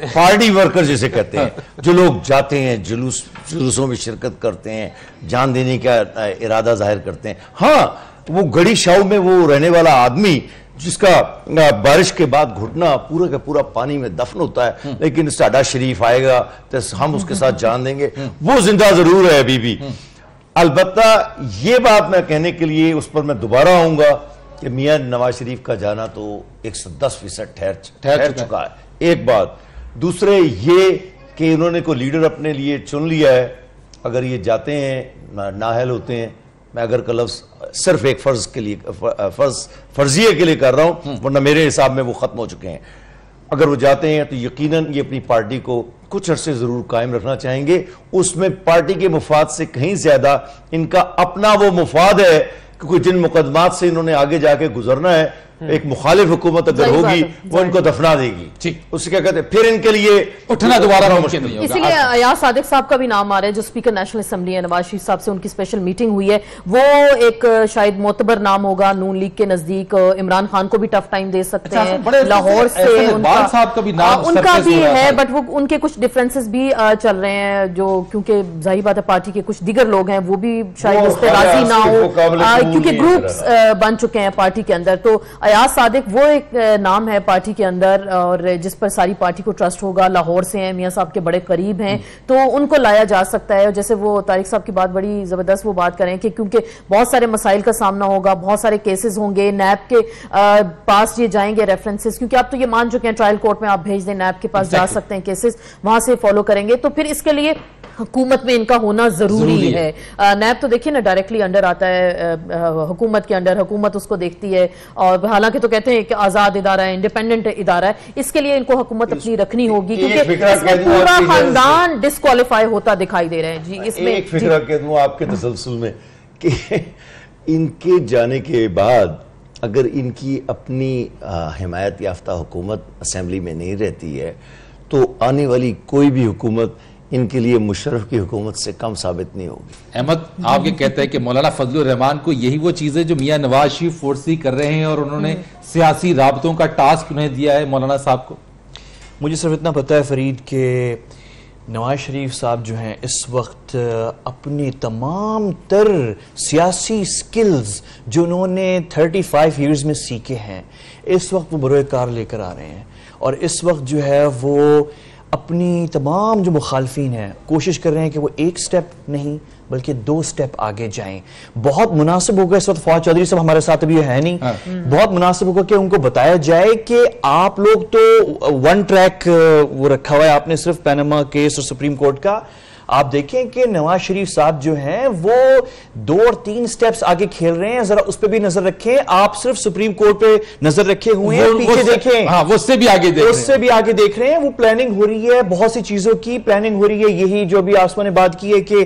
पार्टी वर्कर जिसे कहते हैं, जो लोग जाते हैं, जुलूसों में शिरकत करते हैं, जान देने का इरादा जाहिर करते हैं। हाँ, वो गड़ी शाव में वो रहने वाला आदमी जिसका बारिश के बाद घुटना पूरा का पूरा पानी में दफन होता है, लेकिन साडा शरीफ आएगा तो हम उसके साथ जान देंगे, वो जिंदा जरूर है अभी भी। अलबत्ता ये बात मैं कहने के लिए उस पर मैं दोबारा आऊंगा कि मियां नवाज शरीफ का जाना तो 110% ठहर चुका है। एक बात। दूसरे ये कि उन्होंने कोई लीडर अपने लिए चुन लिया है, अगर ये जाते हैं नाअहल होते हैं, मैं अगर का लफ्ज सिर्फ एक फर्ज के लिए फर्जिए के लिए कर रहा हूं, वरना मेरे हिसाब में वो खत्म हो चुके हैं। अगर वो जाते हैं तो यकीनन ये अपनी पार्टी को कुछ अरसे जरूर कायम रखना चाहेंगे। उसमें पार्टी के मुफाद से कहीं ज्यादा इनका अपना वो मुफाद है, क्योंकि जिन मुकदमात से इन्होंने आगे जाके गुजरना है, एक मुखालिफ हुकूमत अगर होगी वो इनको दफना देगी। ठीक, उससे क्या कहते हैं, फिर इनके लिए उठना दोबारा मुमकिन नहीं होगा। इसीलिए अयाज सादिक साहब का भी नाम आ रहा है, जो स्पीकर नेशनल असेंबली है, नवाज शरीफ साहब से उनकी स्पेशल मीटिंग हुई है, वो एक शायद मोतबर नाम होगा नून लीग के नजदीक। इमरान खान को भी टफ टाइम दे सकते हैं, लाहौर से उनका भी है, बट वो उनके कुछ डिफरेंसेस भी चल रहे हैं, जो क्योंकि जाहिर बात है पार्टी के कुछ दिगर लोग हैं वो भी शायद उस पर राजी ना हो, क्योंकि ग्रुप्स बन चुके हैं पार्टी के अंदर। तो अयाज सादिक वो एक नाम है पार्टी के अंदर, और जिस पर सारी पार्टी को ट्रस्ट होगा। लाहौर से हैं, मियां साहब के बड़े करीब हैं, तो उनको लाया जा सकता है। जैसे वो तारिक साहब की बात बड़ी जबरदस्त वो बात करें कि क्योंकि बहुत सारे मसाइल का सामना होगा, बहुत सारे केसेस होंगे, नैब के पास ये जाएंगे रेफरेंसेस, क्योंकि आप तो ये मान चुके हैं ट्रायल कोर्ट में आप भेज दें, नैब के पास जा सकते हैं, केसेस वहां से फॉलो करेंगे। तो फिर इसके लिए हुकूमत में इनका होना जरूरी है। नैब तो देखिए ना डायरेक्टली अंडर आता है हुकूमत के अंडर, हुकूमत उसको देखती है, और हालांकि तो कहते हैं कि आजाद इदारा है, इंडिपेंडेंट इदारा है, इसके लिए इनको हुकूमत अपनी रखनी होगी, क्योंकि इसमें पूरा खानदान डिस्क्वालीफाई होता दिखाई दे रहा है। जी, इसमें एक फिक्रा कह दूं आपके तसलसल में कि इनके जाने के बाद अगर इनकी अपनी हिमायत याफ्ता हुकूमत असेंबली में नहीं रहती है तो आने वाली कोई भी हुकूमत इनके लिए मुशर्रफ की हुकूमत से कम साबित नहीं होगी। अहमद, आप ये कहते हैं कि मौलाना फजलुर रहमान को यही वो चीजें जो मियां नवाज शरीफ फोर्सी कर रहे हैं और उन्होंने सियासी राबतों का टास्क उन्हें दिया है मौलाना साहब को? मुझे सिर्फ इतना पता है फरीद के नवाज शरीफ साहब जो हैं इस वक्त अपनी तमाम तर सियासी स्किल्स जो उन्होंने 35 इयर्स में सीखे हैं इस वक्त वो बरोए कार लेकर आ रहे हैं और इस वक्त जो है वो अपनी तमाम जो मुखालफीन हैं कोशिश कर रहे हैं कि वो एक स्टेप नहीं बल्कि 2 स्टेप आगे जाएं। बहुत मुनासिब होगा इस वक्त फवाद चौधरी साहब हमारे साथ अभी है नहीं, बहुत मुनासिब होगा कि उनको बताया जाए कि आप लोग तो वन ट्रैक वो रखा हुआ है आपने सिर्फ पैनामा केस और सुप्रीम कोर्ट का। आप देखें कि नवाज शरीफ साहब जो हैं वो 2 और 3 स्टेप्स आगे खेल रहे हैं, जरा उस पर भी नजर रखें। आप सिर्फ सुप्रीम कोर्ट पे नजर रखे हुए हैं, पीछे देखें, हाँ, वो उससे भी आगे देख रहे हैं। वो प्लानिंग हो रही है, बहुत सी चीजों की प्लानिंग हो रही है। यही जो अभी आसमा ने बात की है कि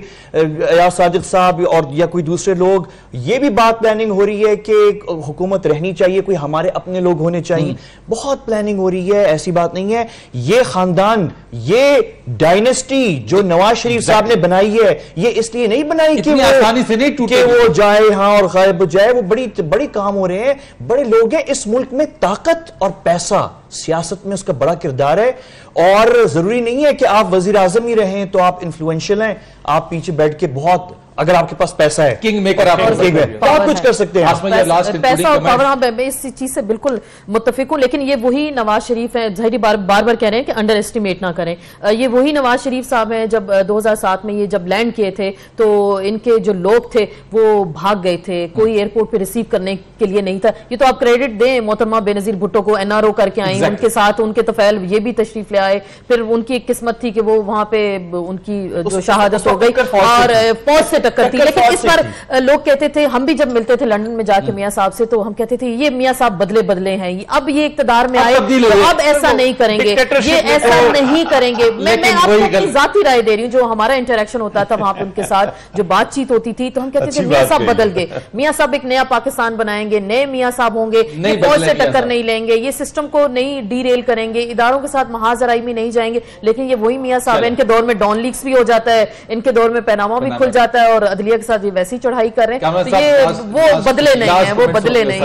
या साजिद साहब और या कोई दूसरे लोग, ये भी बात प्लानिंग हो रही है कि हुकूमत रहनी चाहिए, कोई हमारे अपने लोग होने चाहिए। बहुत प्लानिंग हो रही है, ऐसी बात नहीं है। ये खानदान, ये डायनेस्टी जो नवाज शरीफ साहब ने बनाई है, ये इसलिए नहीं बनाई कि वो आसानी से नहीं टूटे, वो जाए हाँ और गायब हो जाए। वो बड़ी काम हो रहे हैं, बड़े लोग हैं इस मुल्क में। ताकत और पैसा सियासत में उसका बड़ा किरदार है और जरूरी नहीं है कि आप वजीर आजम ही रहें तो आप इन्फ्लुएंशियल हैं। आप पीछे बैठ के बहुत, अगर आपके पास पैसा है, किंग मेकर आप बहुत कुछ कर सकते हैं। पैसा और पावर, मैं इस चीज से बिल्कुल मुत्तफिक हूं। लेकिन ये वही नवाज शरीफ है, जहरी बार बार कह रहे हैं कि अंडर एस्टिमेट ना करें। ये वही नवाज शरीफ साहब हैं जब 2007 में ये जब लैंड किए थे तो इनके जो लोग थे वो भाग गए थे, कोई एयरपोर्ट पे रिसीव करने के लिए नहीं था। ये तो आप क्रेडिट दें मोहतरमा बेनजीर भुट्टो को, NRO करके आई, उनके साथ उनके तफैल ये भी तशरीफ ले आए। फिर उनकी एक किस्मत थी कि वो वहां पे उनकी जो शहादत हो गई और फौज से टक्कर थी। लेकिन इस बार लोग कहते थे, हम भी जब मिलते थे लंदन में जाके मियां साहब से, तो हम कहते थे ये मियां साहब बदले हैं, अब ये इक्तदार में आए तो अब ऐसा नहीं करेंगे, ये ऐसा नहीं करेंगे। मैं आपको अपनी जाती राय दे रही हूँ। जो हमारा इंटरेक्शन होता था वहां पर उनके साथ जो बातचीत होती थी तो हम कहते थे मियां साहब बदल गए, मियां साहब एक नया पाकिस्तान बनाएंगे, नए मियां साहब होंगे, फौज से टक्कर नहीं लेंगे, ये सिस्टम को नहीं डीरेल करेंगे, इदारों के साथ महाजराई में नहीं जाएंगे। लेकिन ये वही मियां साहब है, इनके दौर में डॉन लीक्स भी हो जाता है, इनके दौर में पैनामा भी खुल जाता है और अदलिया के साथ ये वैसी चढ़ाई कर रहे हैं। तो ये वो बदले नहीं है, वो बदले नहीं।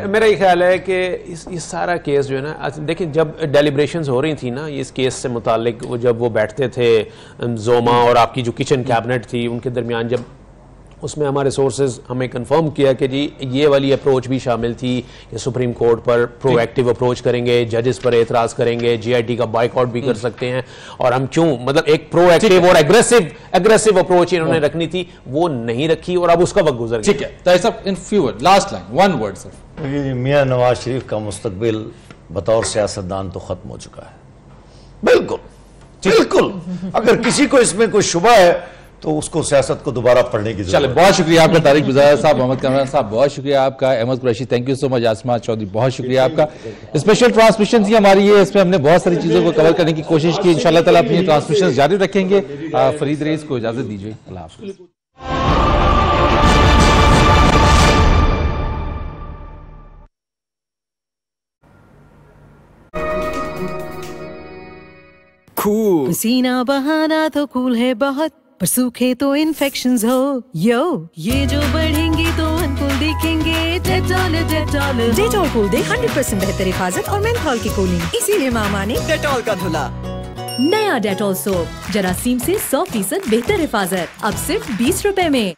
मेरा ये ख्याल है कि इस सारा केस जो है ना, देखिए जब डेलिब्रेशंस हो रही थी ना इस केस से मुतालिक, जब वो बैठते थे जोमा और आपकी जो किचन कैबिनेट थी उनके दरमियान, जब उसमें हमारे सोर्सेज हमें कंफर्म किया कि जी ये वाली अप्रोच भी शामिल थी कि सुप्रीम कोर्ट पर प्रोएक्टिव अप्रोच करेंगे, जजेस पर एतराज़ करेंगे, GIT का बाइकआउट भी कर सकते हैं। और हम क्यों, मतलब एक प्रोएक्टिव और एग्रेसिव अप्रोच इन्होंने रखनी थी, वो नहीं रखी और अब उसका वक्त गुजर गया। ठीक है, तो ऐसा in few word, last line, 1 word sir. मियां नवाज शरीफ का मुस्तकबिल बतौर सियासतदान तो खत्म हो चुका है, बिल्कुल। अगर किसी को इसमें कोई शुबा है तो उसको सियासत को दोबारा पढ़ने की जरूरत है। बहुत शुक्रिया आपका तारिक गुज़ार साहब, मोहम्मद कामरान साहब बहुत शुक्रिया आपका, Ahmed Qureshi thank you so much, Asma Chaudhry बहुत शुक्रिया आपका। स्पेशल ट्रांसमिशन ही हमारी है, इसमें हमने बहुत सारी चीज़ों को कवर करने की कोशिश की। इंशाल्लाह ताला अपनी ट्रांसमिशन जारी रखेंगे। फरीद रईस को इजाजत दीजिए, अल्लाह हाफ़िज़। पसीना बहाना तो कूल है बहुत, पर सूखे तो इन्फेक्शंस हो। ये जो बढ़ेंगे तो अनकूल दिखेंगे। डेटॉल कूल दे 100% बेहतर हिफाजत और मेंथॉल की कूलिंग, इसीलिए मामा ने डेटॉल का धुला। नया डेटॉल सोप, जरासीम से 100% बेहतर हिफाजत, अब सिर्फ 20 रुपए में।